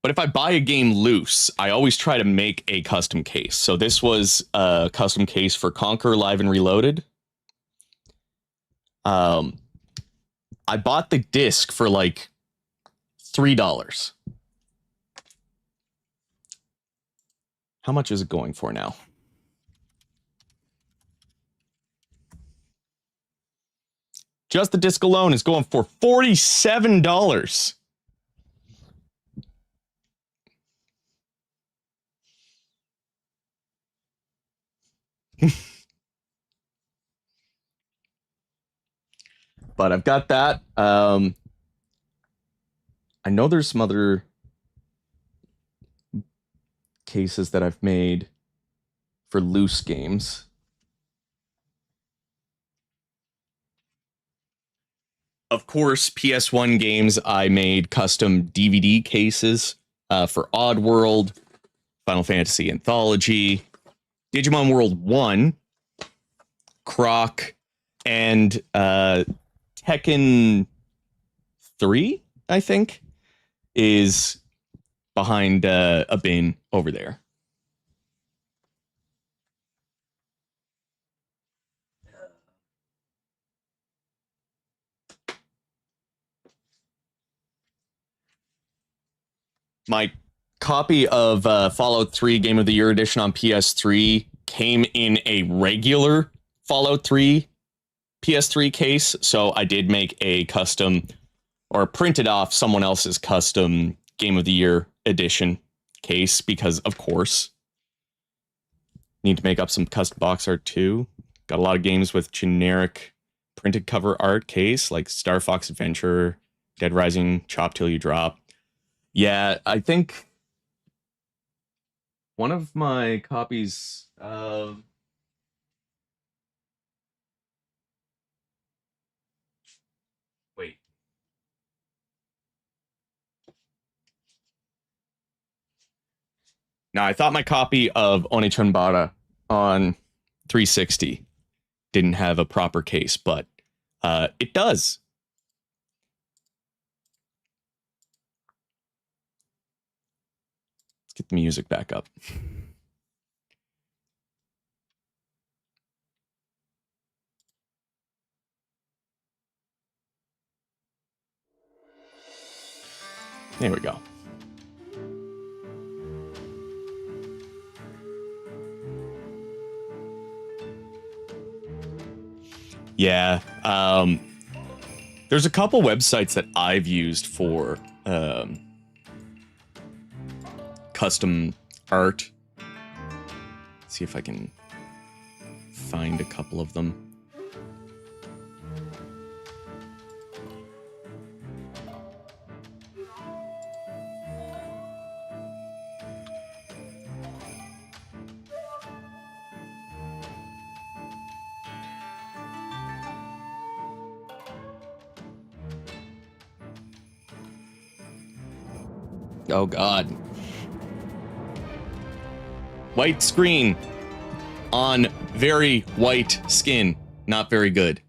But if I buy a game loose, I always try to make a custom case. So this was a custom case for Conquer Live and Reloaded. I bought the disc for like $3. How much is it going for now? Just the disc alone is going for $47. But I've got that. I know there's some other cases that I've made for loose games. Of course, PS1 games, I made custom DVD cases for Oddworld, Final Fantasy Anthology, Digimon World 1, Croc, and Tekken 3, I think, is behind a bin over there. My copy of Fallout 3 Game of the Year Edition on PS3 came in a regular Fallout 3 PS3 case, so I did make a custom, or printed off someone else's custom Game of the Year Edition case, because of course need to make up some custom box art too. Got a lot of games with generic printed cover art case, like Star Fox Adventure, Dead Rising, Chop Till You Drop. Yeah, I think one of my copies of Now, I thought my copy of Onechunbara on 360 didn't have a proper case, but it does. Let's get the music back up. There we go. Yeah, there's a couple websites that I've used for custom art. Let's see if I can find a couple of them. Oh, God. White screen on very white skin. Not very good.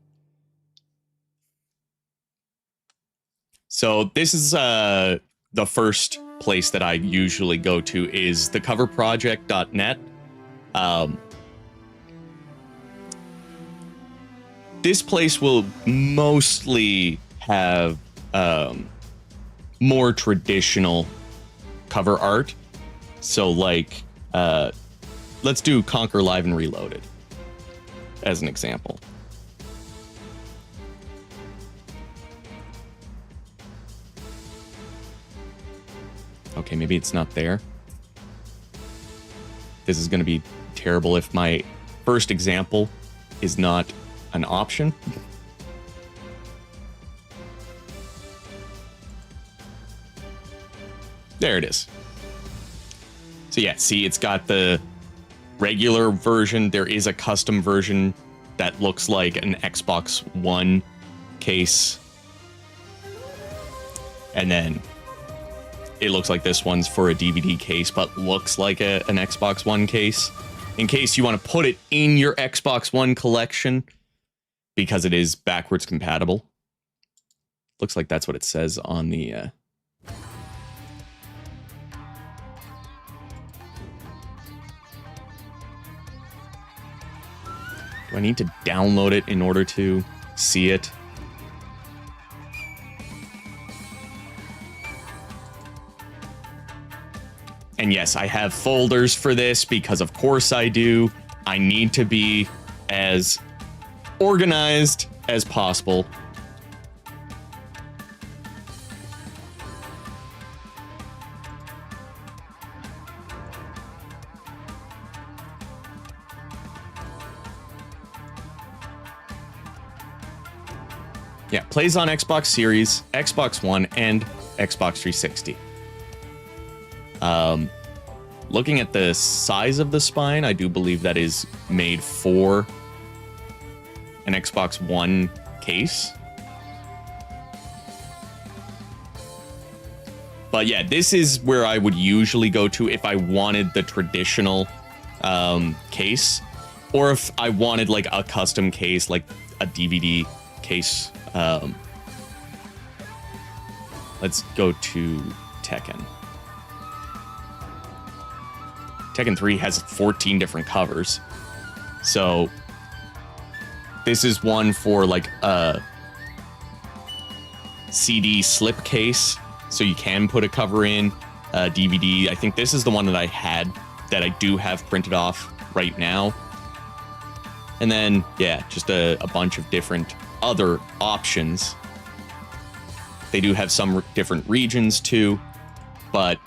So this is the first place that I usually go to is thecoverproject.net. this place will mostly have more traditional cover art. So like, let's do Conquer Live and Reloaded as an example. Okay, maybe it's not there. This is going to be terrible if my first example is not an option. There it is. So yeah, see, it's got the regular version. There is a custom version that looks like an Xbox One case. And then it looks like this one's for a DVD case, but looks like an Xbox One case. In case you want to put it in your Xbox One collection, because it is backwards compatible. Looks like that's what it says on the... Do I need to download it in order to see it? And yes, I have folders for this because of course I do. I need to be as organized as possible. Yeah, plays on Xbox Series, Xbox One, and Xbox 360. Looking at the size of the spine, I do believe that is made for an Xbox One case. But yeah, this is where I would usually go to if I wanted the traditional case, or if I wanted like a custom case, like a DVD case. Let's go to Tekken. Tekken 3 has 14 different covers. So this is one for like a CD slip case. So you can put a cover in, DVD. I think this is the one that I had that I do have printed off right now. And then, yeah, just a bunch of different other options. They do have some different regions too, but...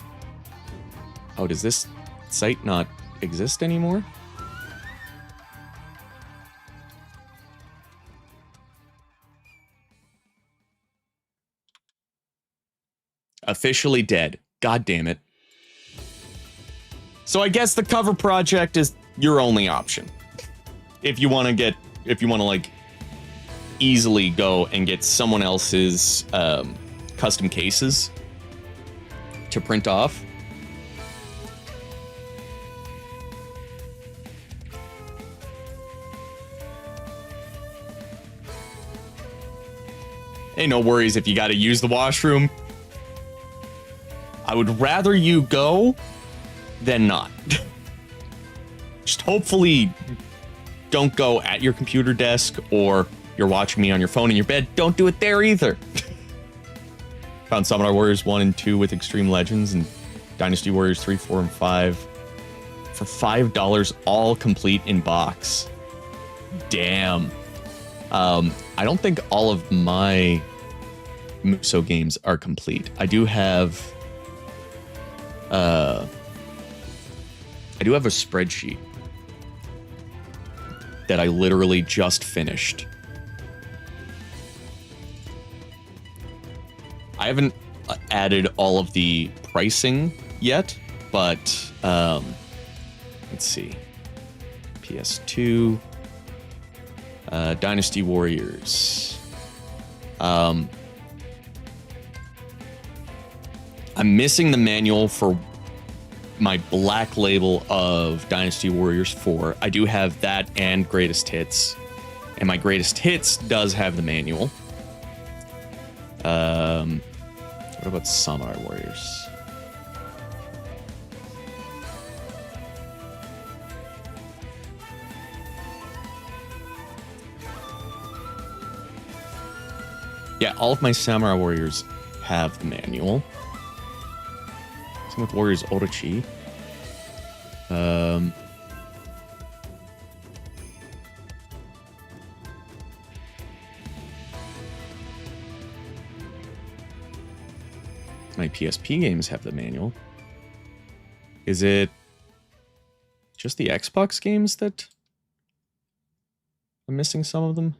Oh, does this site not exist anymore? Officially dead. God damn it. So I guess the cover project is your only option. If you want to like easily go and get someone else's custom cases to print off. Hey, no worries if you got to use the washroom. I would rather you go than not. Just hopefully don't go at your computer desk, or you're watching me on your phone in your bed. Don't do it there either. Found Samurai Warriors 1 and 2 with Extreme Legends and Dynasty Warriors 3, 4, and 5 for $5, all complete in box. Damn. I don't think all of my Muso games are complete. I do have a spreadsheet that I literally just finished. I haven't added all of the pricing yet, but let's see. PS2, Dynasty Warriors. I'm missing the manual for my black label of Dynasty Warriors 4. I do have that and Greatest Hits. And my Greatest Hits does have the manual. What about Samurai Warriors? Yeah, all of my Samurai Warriors have the manual. Same with Warriors Orochi. My PSP games have the manual. Is it just the Xbox games that I'm missing some of them?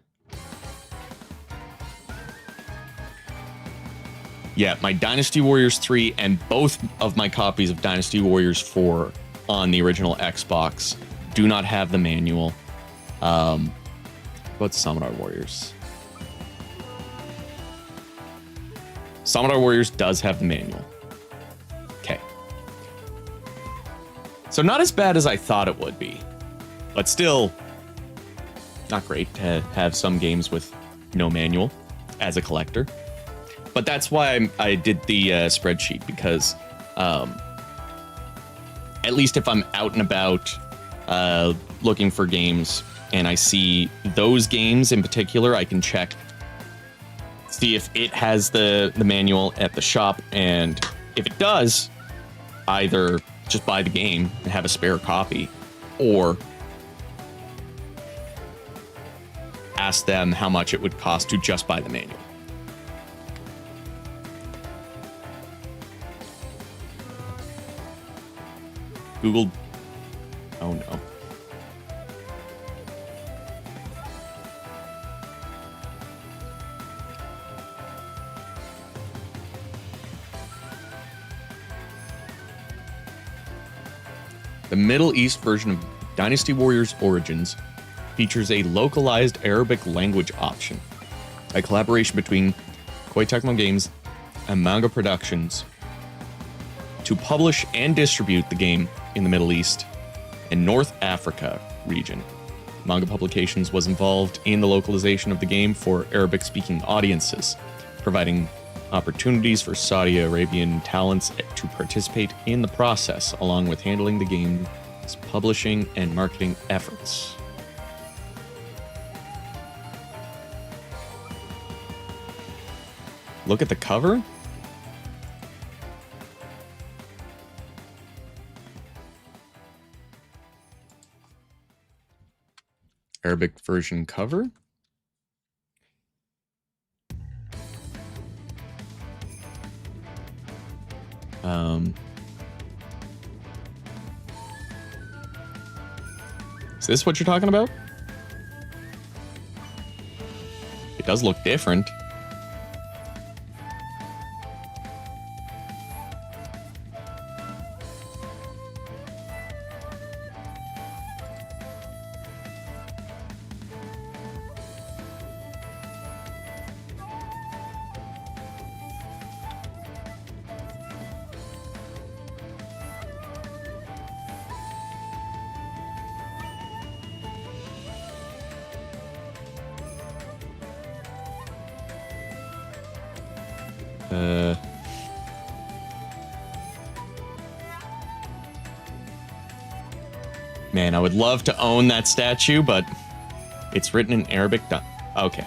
Yeah, my Dynasty Warriors 3 and both of my copies of Dynasty Warriors 4 on the original Xbox do not have the manual. What's Samurai Warriors? Samurai Warriors does have the manual. Okay. So not as bad as I thought it would be, but still not great to have some games with no manual as a collector. But that's why I did the spreadsheet, because at least if I'm out and about looking for games and I see those games in particular, I can check, see if it has the manual at the shop, and if it does, either just buy the game and have a spare copy, or ask them how much it would cost to just buy the manual. Google. Oh no. The Middle East version of Dynasty Warriors Origins features a localized Arabic language option, a collaboration between Koei Tecmo Games and Manga Productions to publish and distribute the game in the Middle East and North Africa region. Manga Publications was involved in the localization of the game for Arabic-speaking audiences, providing opportunities for Saudi Arabian talents to participate in the process, along with handling the game's publishing and marketing efforts. Look at the cover. Arabic version cover. Is this what you're talking about? It does look different. Man, I would love to own that statue, but it's written in Arabic. Okay.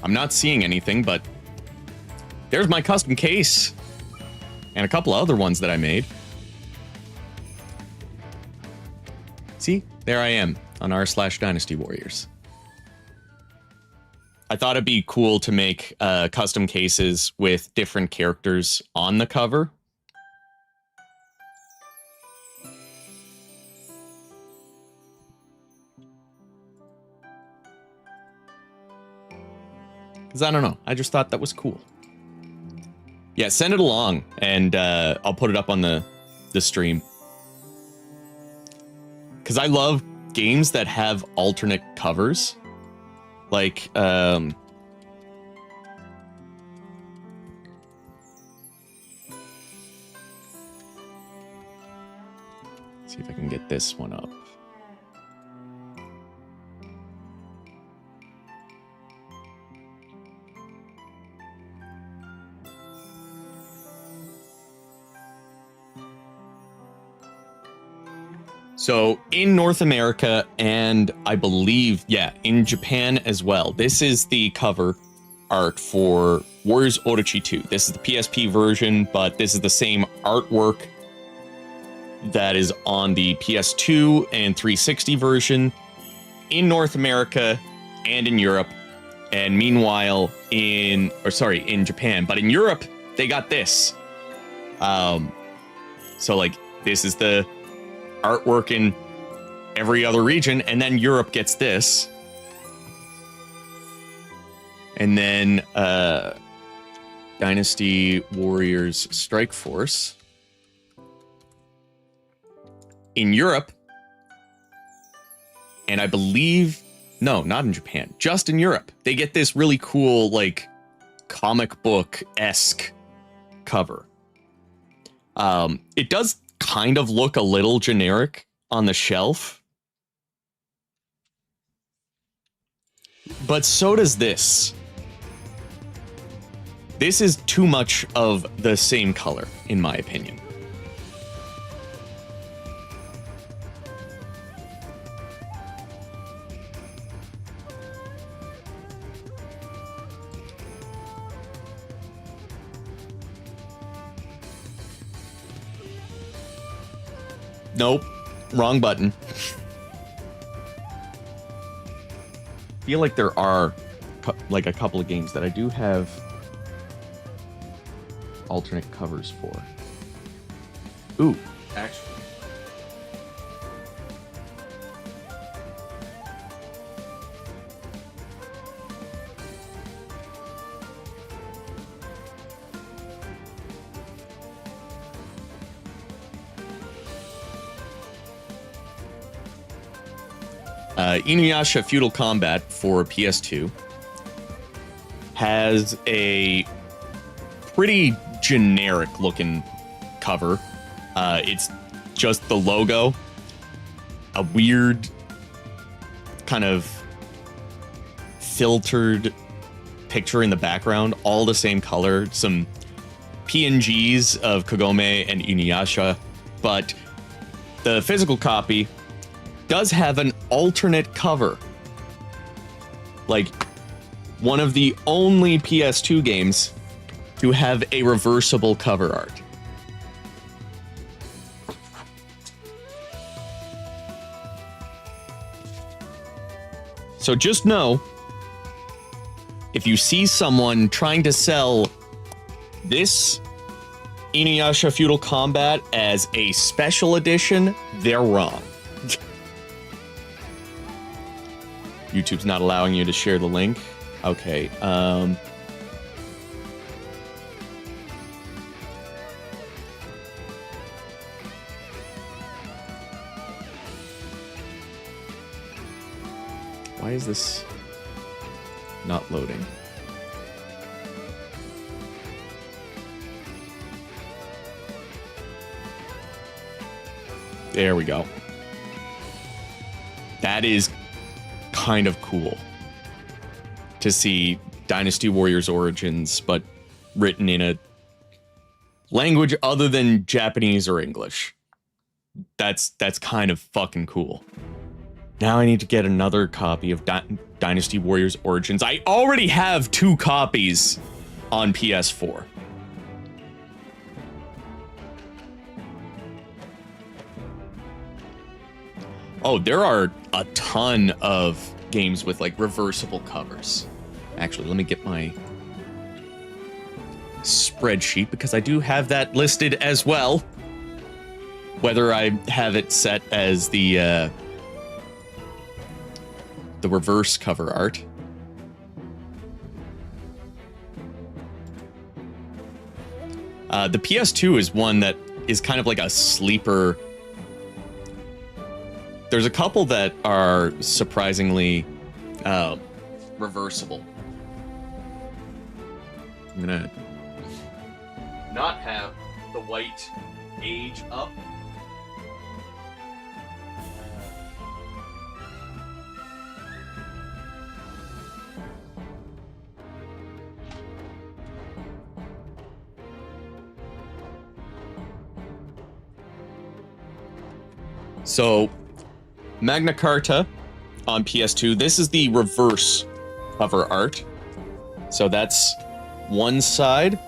I'm not seeing anything, but there's my custom case and a couple other ones that I made. See, there I am on r/Dynasty Warriors. I thought it'd be cool to make custom cases with different characters on the cover. Because I don't know. I just thought that was cool. Yeah, send it along, and I'll put it up on the stream. Because I love games that have alternate covers. Like, See if I can get this one up. So in North America, and I believe, yeah, in Japan as well, this is the cover art for Warriors Orochi 2. This is the PSP version, but this is the same artwork that is on the PS2 and 360 version in North America and in Europe. And meanwhile, in Japan, but in Europe, they got this. So like, this is the artwork in every other region, and then Europe gets this. And then Dynasty Warriors Strike Force in Europe, and I believe, no, not in Japan, just in Europe, they get this really cool, like, comic book-esque cover. It does kind of look a little generic on the shelf, but so does this. This is too much of the same color, in my opinion. Nope, wrong button. Feel like there are like a couple of games that I do have alternate covers for. Ooh, actually. Inuyasha Feudal Combat for PS2 has a pretty generic looking cover. It's just the logo, a weird kind of filtered picture in the background, all the same color, some PNGs of Kagome and Inuyasha, but the physical copy does have an alternate cover. Like, one of the only PS2 games to have a reversible cover art. So just know, if you see someone trying to sell this Inuyasha Feudal Combat as a special edition, they're wrong. YouTube's not allowing you to share the link. Okay. Why is this not loading? There we go. That is kind of cool to see Dynasty Warriors Origins, but written in a language other than Japanese or English. That's kind of fucking cool. Now I need to get another copy of Dynasty Warriors Origins. I already have 2 copies on PS4. Oh, there are a ton of games with like reversible covers. Actually, let me get my spreadsheet because I do have that listed as well. Whether I have it set as the reverse cover art. The PS2 is one that is kind of like a sleeper. There's a couple that are surprisingly reversible. I'm gonna not have the white age up. So, Magna Carta on PS2. This is the reverse cover art. So that's one side,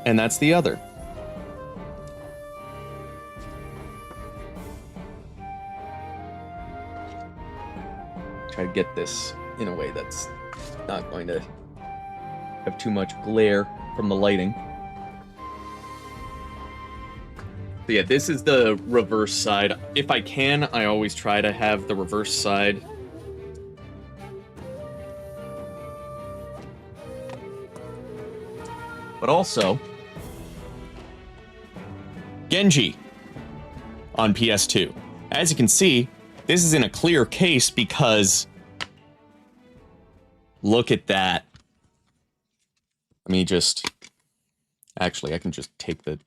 and that's the other. Try to get this in a way that's not going to have too much glare from the lighting. But yeah, this is the reverse side. If I can, I always try to have the reverse side. But also, Genji on PS2. As you can see, this is in a clear case because look at that. Let me just... Actually, I can just take the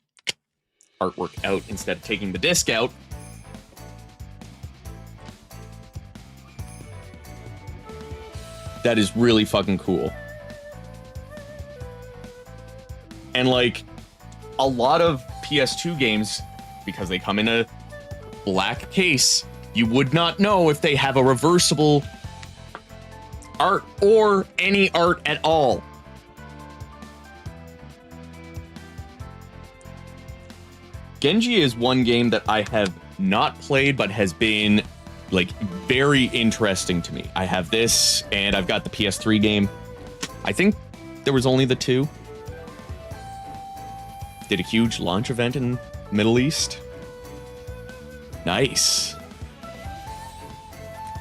artwork out instead of taking the disc out. That is really fucking cool. And like, a lot of PS2 games, because they come in a black case, you would not know if they have a reversible art or any art at all. Genji is one game that I have not played, but has been like very interesting to me. I have this, and I've got the PS3 game. I think there was only the two. Did a huge launch event in Middle East. Nice.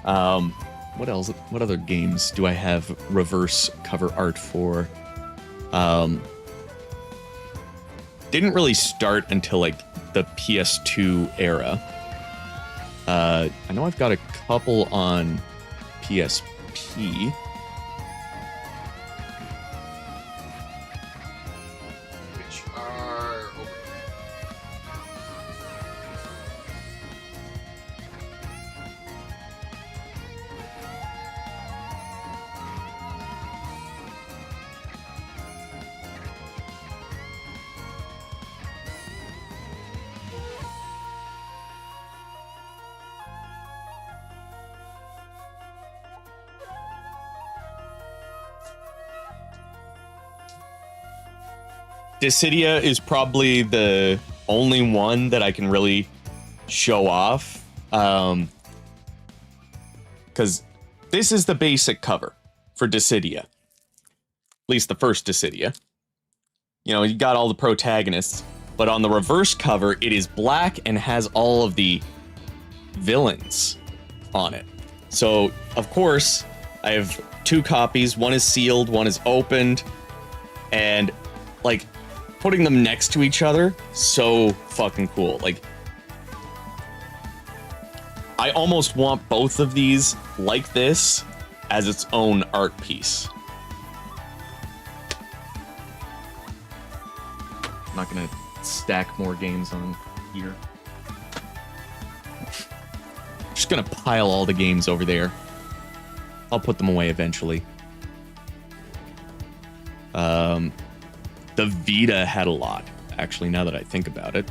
What else? What other games do I have reverse cover art for? Didn't really start until like the PS2 era. I know I've got a couple on PSP. Which are over here. Dissidia is probably the only one that I can really show off. Because this is the basic cover for Dissidia. At least the first Dissidia. You know, you got all the protagonists. But on the reverse cover, it is black and has all of the villains on it. So, of course, I have two copies. One is sealed, one is opened. And, like, putting them next to each other, so fucking cool. Like, I almost want both of these like this as its own art piece. I'm not gonna stack more games on here. I'm just gonna pile all the games over there. I'll put them away eventually. The Vita had a lot, actually, now that I think about it.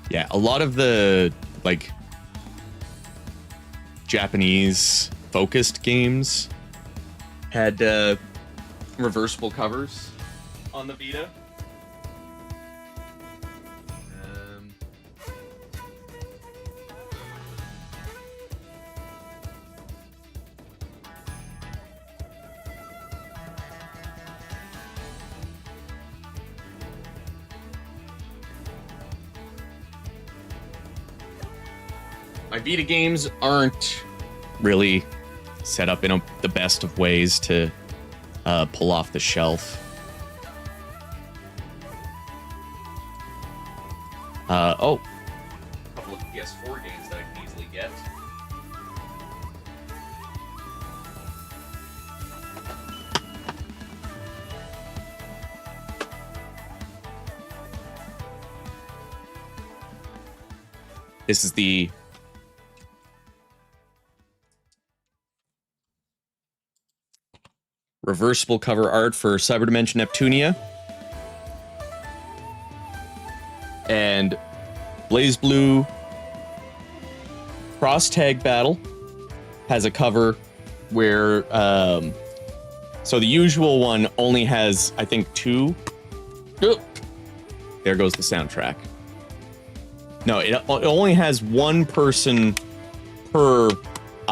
Yeah, a lot of the, like, Japanese focused games had reversible covers on the Vita. My Vita games aren't really set up in the best of ways to pull off the shelf. Oh, a couple of PS4 games that I can easily get. This is the reversible cover art for Cyberdimension Neptunia. And Blaze Blue Cross Tag Battle has a cover where, so the usual one only has, I think, 2. Oh, there goes the soundtrack. No, it only has 1 person per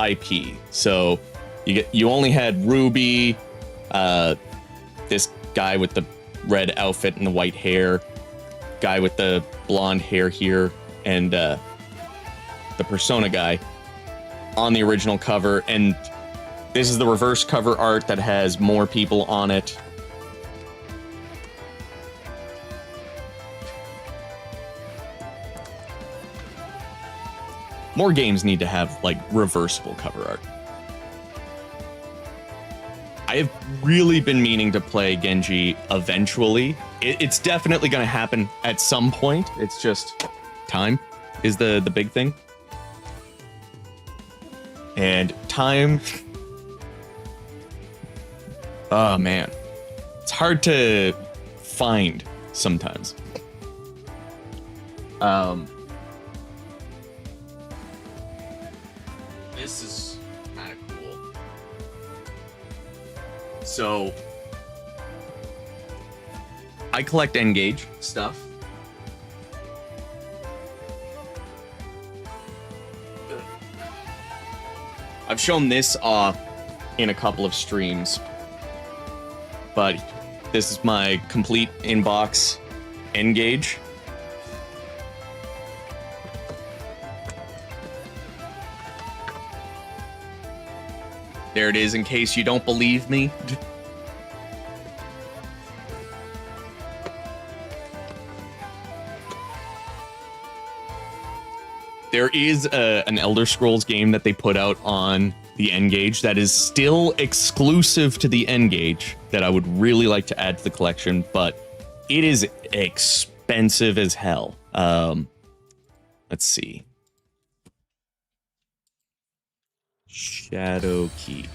IP. So you only had Ruby, this guy with the red outfit and the white hair, guy with the blonde hair here, and the Persona guy on the original cover. And this is the reverse cover art that has more people on it. More games need to have, like, reversible cover art. I have really been meaning to play Genji eventually. It's definitely going to happen at some point. It's just time is the big thing. And time... Oh, man. It's hard to find sometimes. This is kind of cool. So, I collect N-Gage stuff. I've shown this off in a couple of streams, but this is my complete inbox N-Gage. There it is, in case you don't believe me. There is an Elder Scrolls game that they put out on the N-Gage that is still exclusive to the N-Gage that I would really like to add to the collection, but it is expensive as hell. Let's see. Shadow Keep.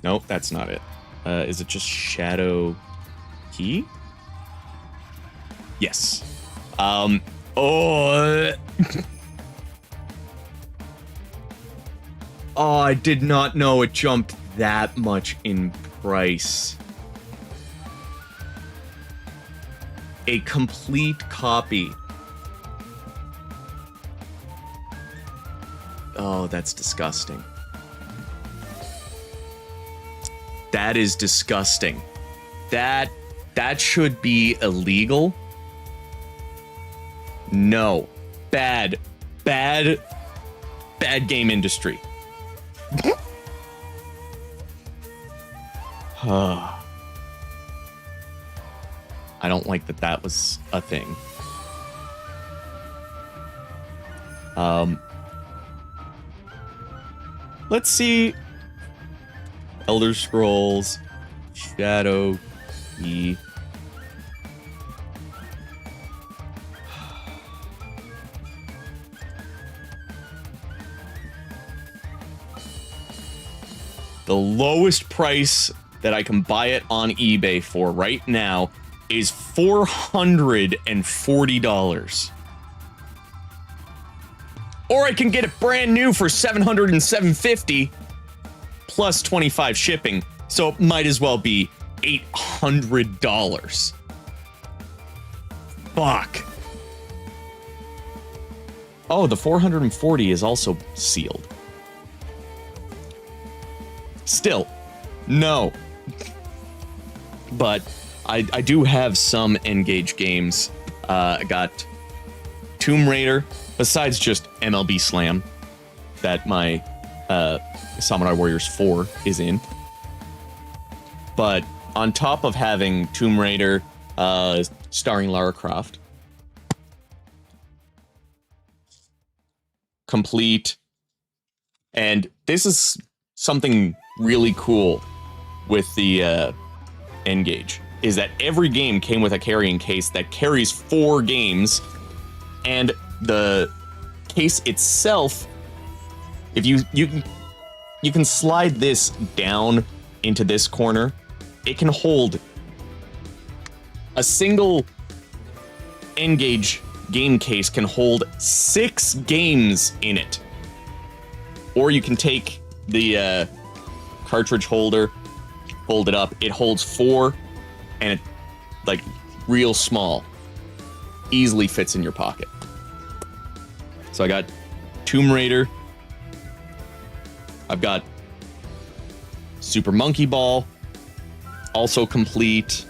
Nope, that's not it. Is it just Shadow Key? Yes. Oh. Oh, I did not know it jumped that much in price. A complete copy. Oh, that's disgusting. That is disgusting. That should be illegal. No. Bad game industry. I don't like that was a thing. Let's see. Elder Scrolls Shadow Key. The lowest price that I can buy it on eBay for right now is $440. Or I can get it brand new for $700 and $750 plus 25 shipping. So it might as well be $800. Fuck. Oh, the 440 is also sealed. Still, no. But I do have some N-Gage games. I got Tomb Raider, besides just MLB Slam, that my Samurai Warriors 4 is in. But on top of having Tomb Raider, starring Lara Croft, complete, and this is something really cool with the N-Gage, is that every game came with a carrying case that carries 4 games, and the case itself, if you you can slide this down into this corner. It can hold a single N-Gage game case can hold 6 games in it. Or you can take the cartridge holder, fold it up. It holds 4, and it, like, real small. Easily fits in your pocket. So I got Tomb Raider. I've got Super Monkey Ball, also complete.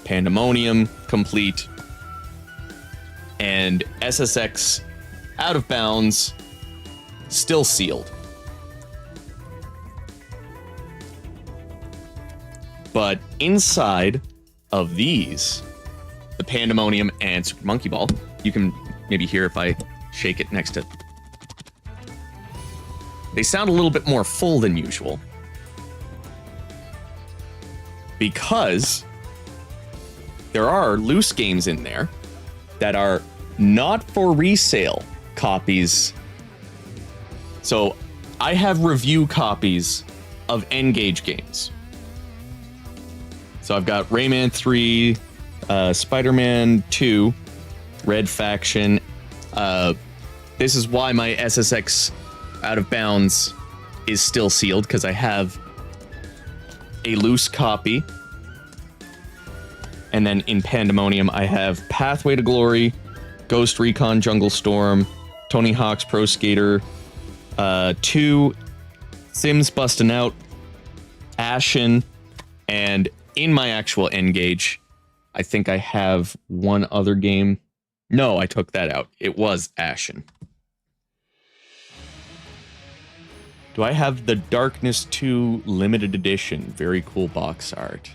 Pandemonium, complete. And SSX Out of Bounds, still sealed. But inside of these, the Pandemonium and Super Monkey Ball, you can maybe hear if I shake it next to... They sound a little bit more full than usual. Because there are loose games in there that are not for resale copies. So I have review copies of N-Gage games. So I've got Rayman 3, Spider-Man 2, Red Faction. This is why my SSX Out of Bounds is still sealed, because I have a loose copy. And then in Pandemonium, I have Pathway to Glory, Ghost Recon Jungle Storm, Tony Hawk's Pro Skater 2, Sims Bustin' Out, Ashen, and in my actual N-Gage, I think I have one other game. No, I took that out. It was Ashen. Do I have the Darkness 2 limited edition? Very cool box art.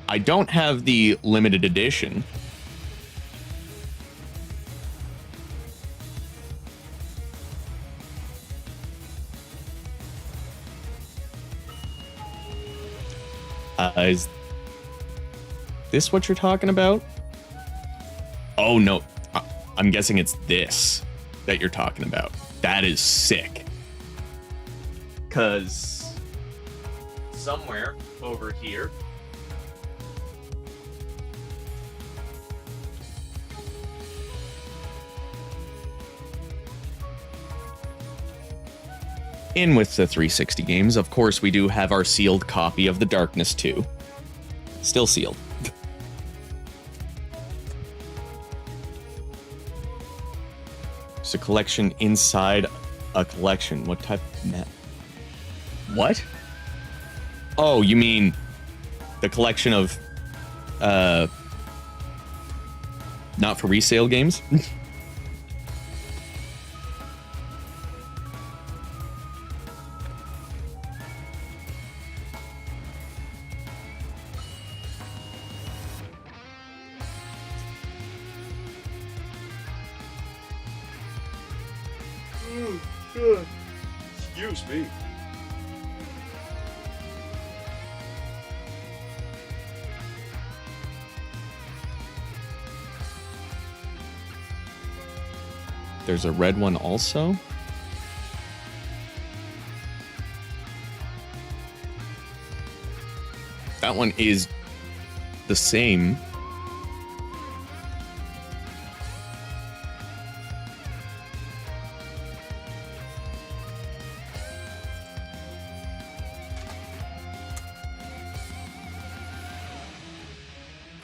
I don't have the limited edition. Is this what you're talking about? Oh, no. I'm guessing it's this that you're talking about. That is sick. Because somewhere over here, in with the 360 games, of course, we do have our sealed copy of The Darkness 2. Still sealed. It's a collection inside a collection. What type of net? What? Oh, you mean the collection of not for resale games? Excuse me. There's a red one also. That one is the same.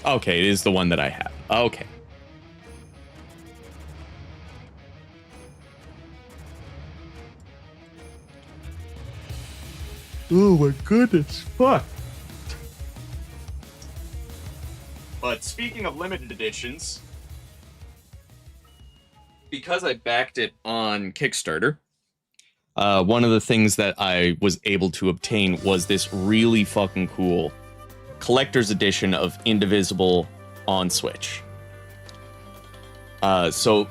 Okay, it is the one that I have. Okay. Oh my goodness, fuck. But speaking of limited editions, because I backed it on Kickstarter, one of the things that I was able to obtain was this really fucking cool collector's edition of Indivisible on Switch. So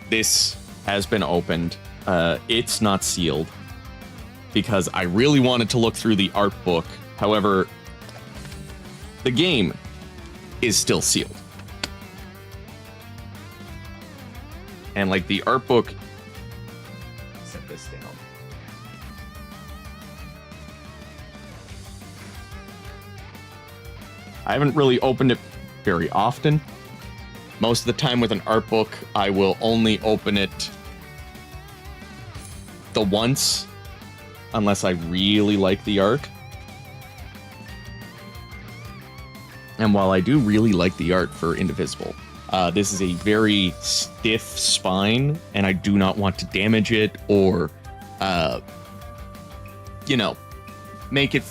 this has been opened. It's not sealed because I really wanted to look through the art book. However, the game is still sealed. And like the art book, set this down. I haven't really opened it very often. Most of the time with an art book, I will only open it the once, unless I really like the art. And while I do really like the art for Indivisible, this is a very stiff spine, and I do not want to damage it or, you know, make it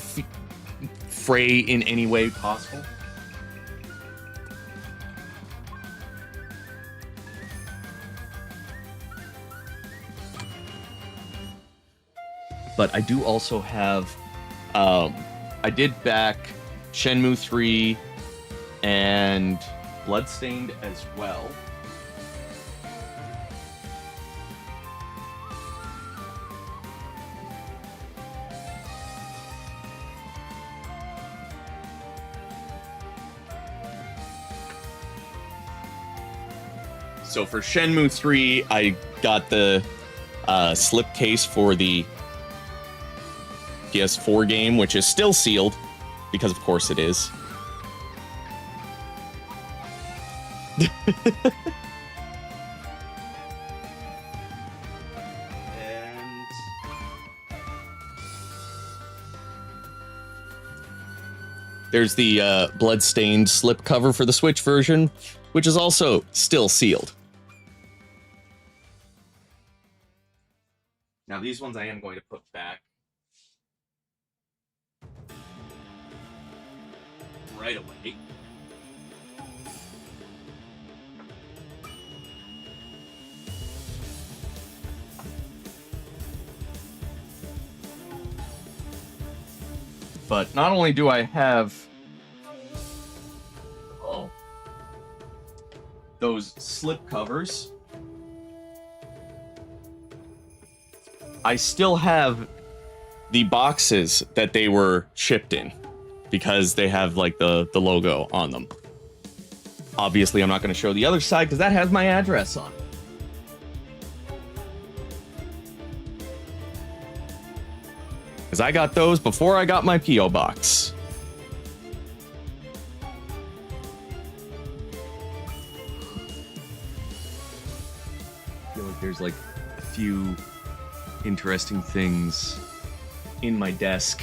fray in any way possible. But I do also have, I did back Shenmue 3 and Bloodstained as well. So for Shenmue 3, I got the slipcase for the PS4 game, which is still sealed, because of course it is. And there's the Bloodstained slipcover for the Switch version, which is also still sealed. Now these ones I am going to put back right away. But not only do I have those slip covers, I still have the boxes that they were shipped in, because they have like the logo on them. Obviously, I'm not going to show the other side because that has my address on it. Because I got those before I got my P.O. box. I feel like there's like a few interesting things in my desk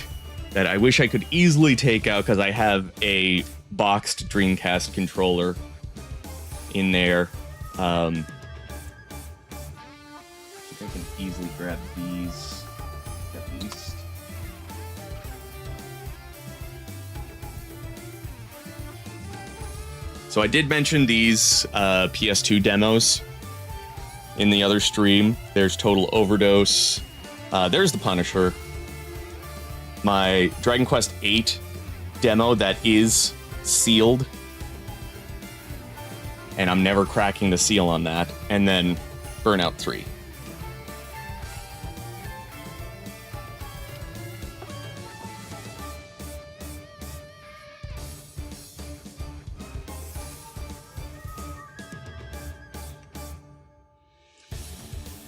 that I wish I could easily take out, because I have a boxed Dreamcast controller in there. I think I can easily grab these at least. So I did mention these PS2 demos in the other stream. There's Total Overdose. There's The Punisher. My Dragon Quest VIII demo that is sealed, and I'm never cracking the seal on that. And then Burnout 3.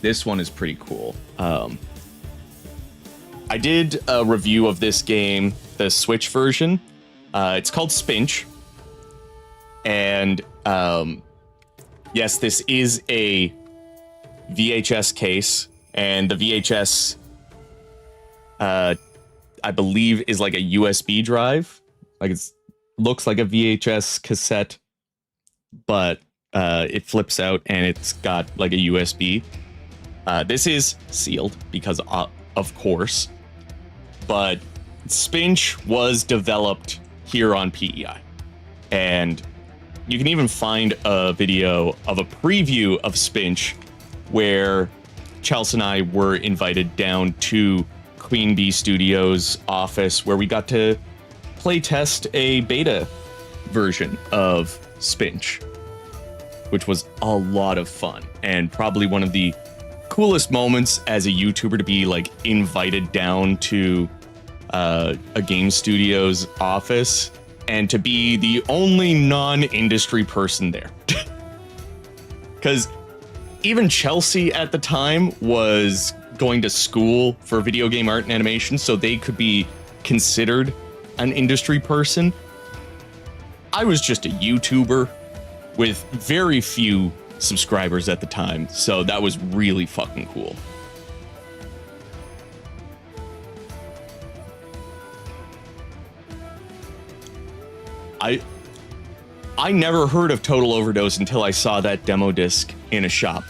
This one is pretty cool. I did a review of this game, the Switch version. It's called Spinch. And yes, this is a VHS case. And the VHS, I believe, is like a USB drive. Like it looks like a VHS cassette, but it flips out and it's got like a USB. This is sealed because, of course. But Spinch was developed here on PEI. And you can even find a video of a preview of Spinch where Chelsea and I were invited down to Queen Bee Studios' office, where we got to play test a beta version of Spinch, which was a lot of fun and probably one of the coolest moments as a YouTuber to be like invited down to a game studio's office and to be the only non-industry person there. Because even Chelsea at the time was going to school for video game art and animation, so they could be considered an industry person. I was just a YouTuber with very few subscribers at the time, so that was really fucking cool. I never heard of Total Overdose until I saw that demo disc in a shop.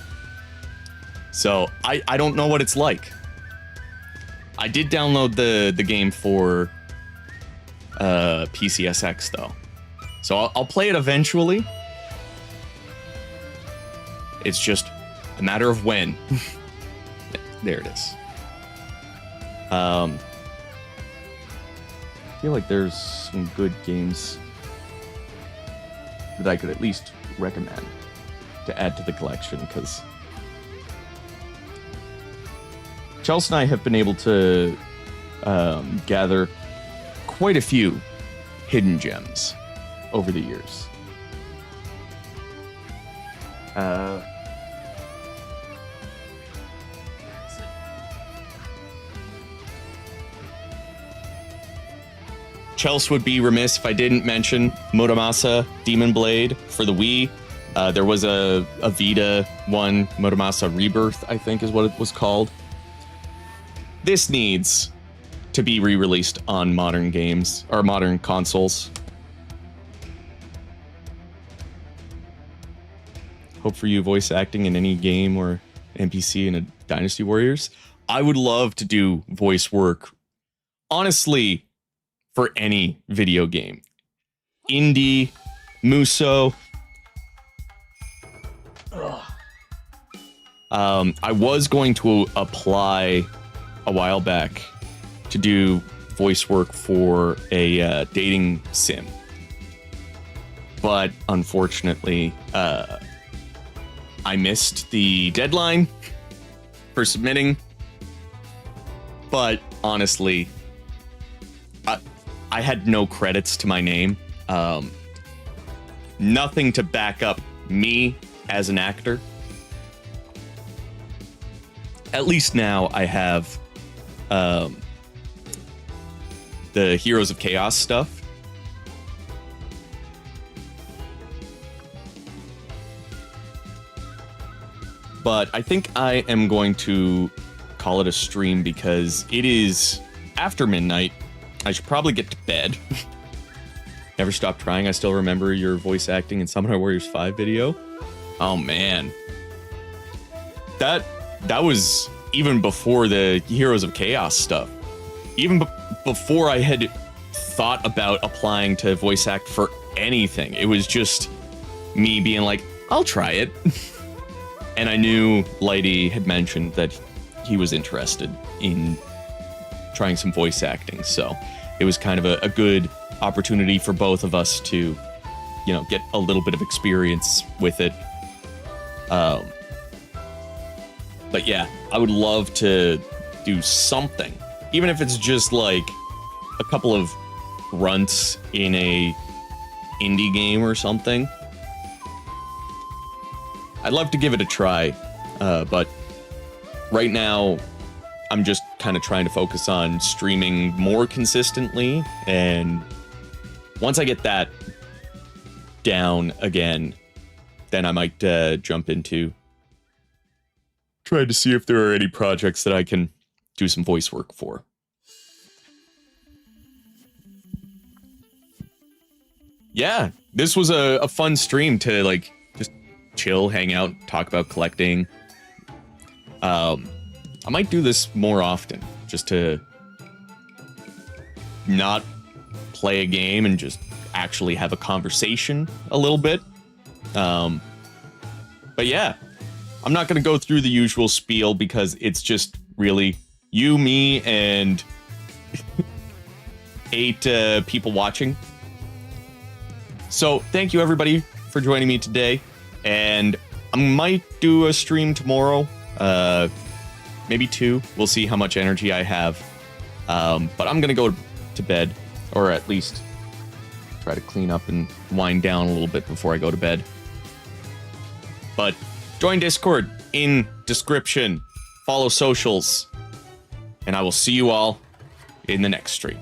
So I don't know what it's like. I did download the game for PCSX though. So I'll play it eventually. It's just a matter of when. There it is. I feel like there's some good games that I could at least recommend to add to the collection, because Chelsea and I have been able to gather quite a few hidden gems over the years. Chelsea would be remiss if I didn't mention Muramasa Demon Blade for the Wii. There was a Vita one, Muramasa Rebirth, I think is what it was called. This needs to be re-released on modern games, or modern consoles. Hope for you voice acting in any game or NPC in a Dynasty Warriors. I would love to do voice work, honestly, for any video game. Indie, Muso. I was going to apply a while back to do voice work for a dating sim. But unfortunately, I missed the deadline for submitting. But honestly, I had no credits to my name. Nothing to back up me as an actor. At least now I have the Heroes of Chaos stuff. But I think I am going to call it a stream because it is after midnight. I should probably get to bed. Never stop trying. I still remember your voice acting in Samurai Warriors 5 video. Oh man. That was even before the Heroes of Chaos stuff. Even before I had thought about applying to voice act for anything. It was just me being like, I'll try it. And I knew Lighty had mentioned that he was interested in trying some voice acting, so it was kind of a good opportunity for both of us to, you know, get a little bit of experience with it. But yeah, I would love to do something, even if it's just like a couple of grunts in a indie game or something. I'd love to give it a try, but right now I'm just kind of trying to focus on streaming more consistently, and once I get that down again, then I might jump into trying to see if there are any projects that I can do some voice work for. Yeah, this was a fun stream to like just chill, hang out, talk about collecting. I might do this more often, just to not play a game and just actually have a conversation a little bit. But yeah, I'm not going to go through the usual spiel because it's just really you, me, and 8 people watching. So thank you everybody for joining me today, and I might do a stream tomorrow. Maybe 2. We'll see how much energy I have. But I'm going to go to bed, or at least try to clean up and wind down a little bit before I go to bed. But join Discord. in description. Follow socials. And I will see you all in the next stream.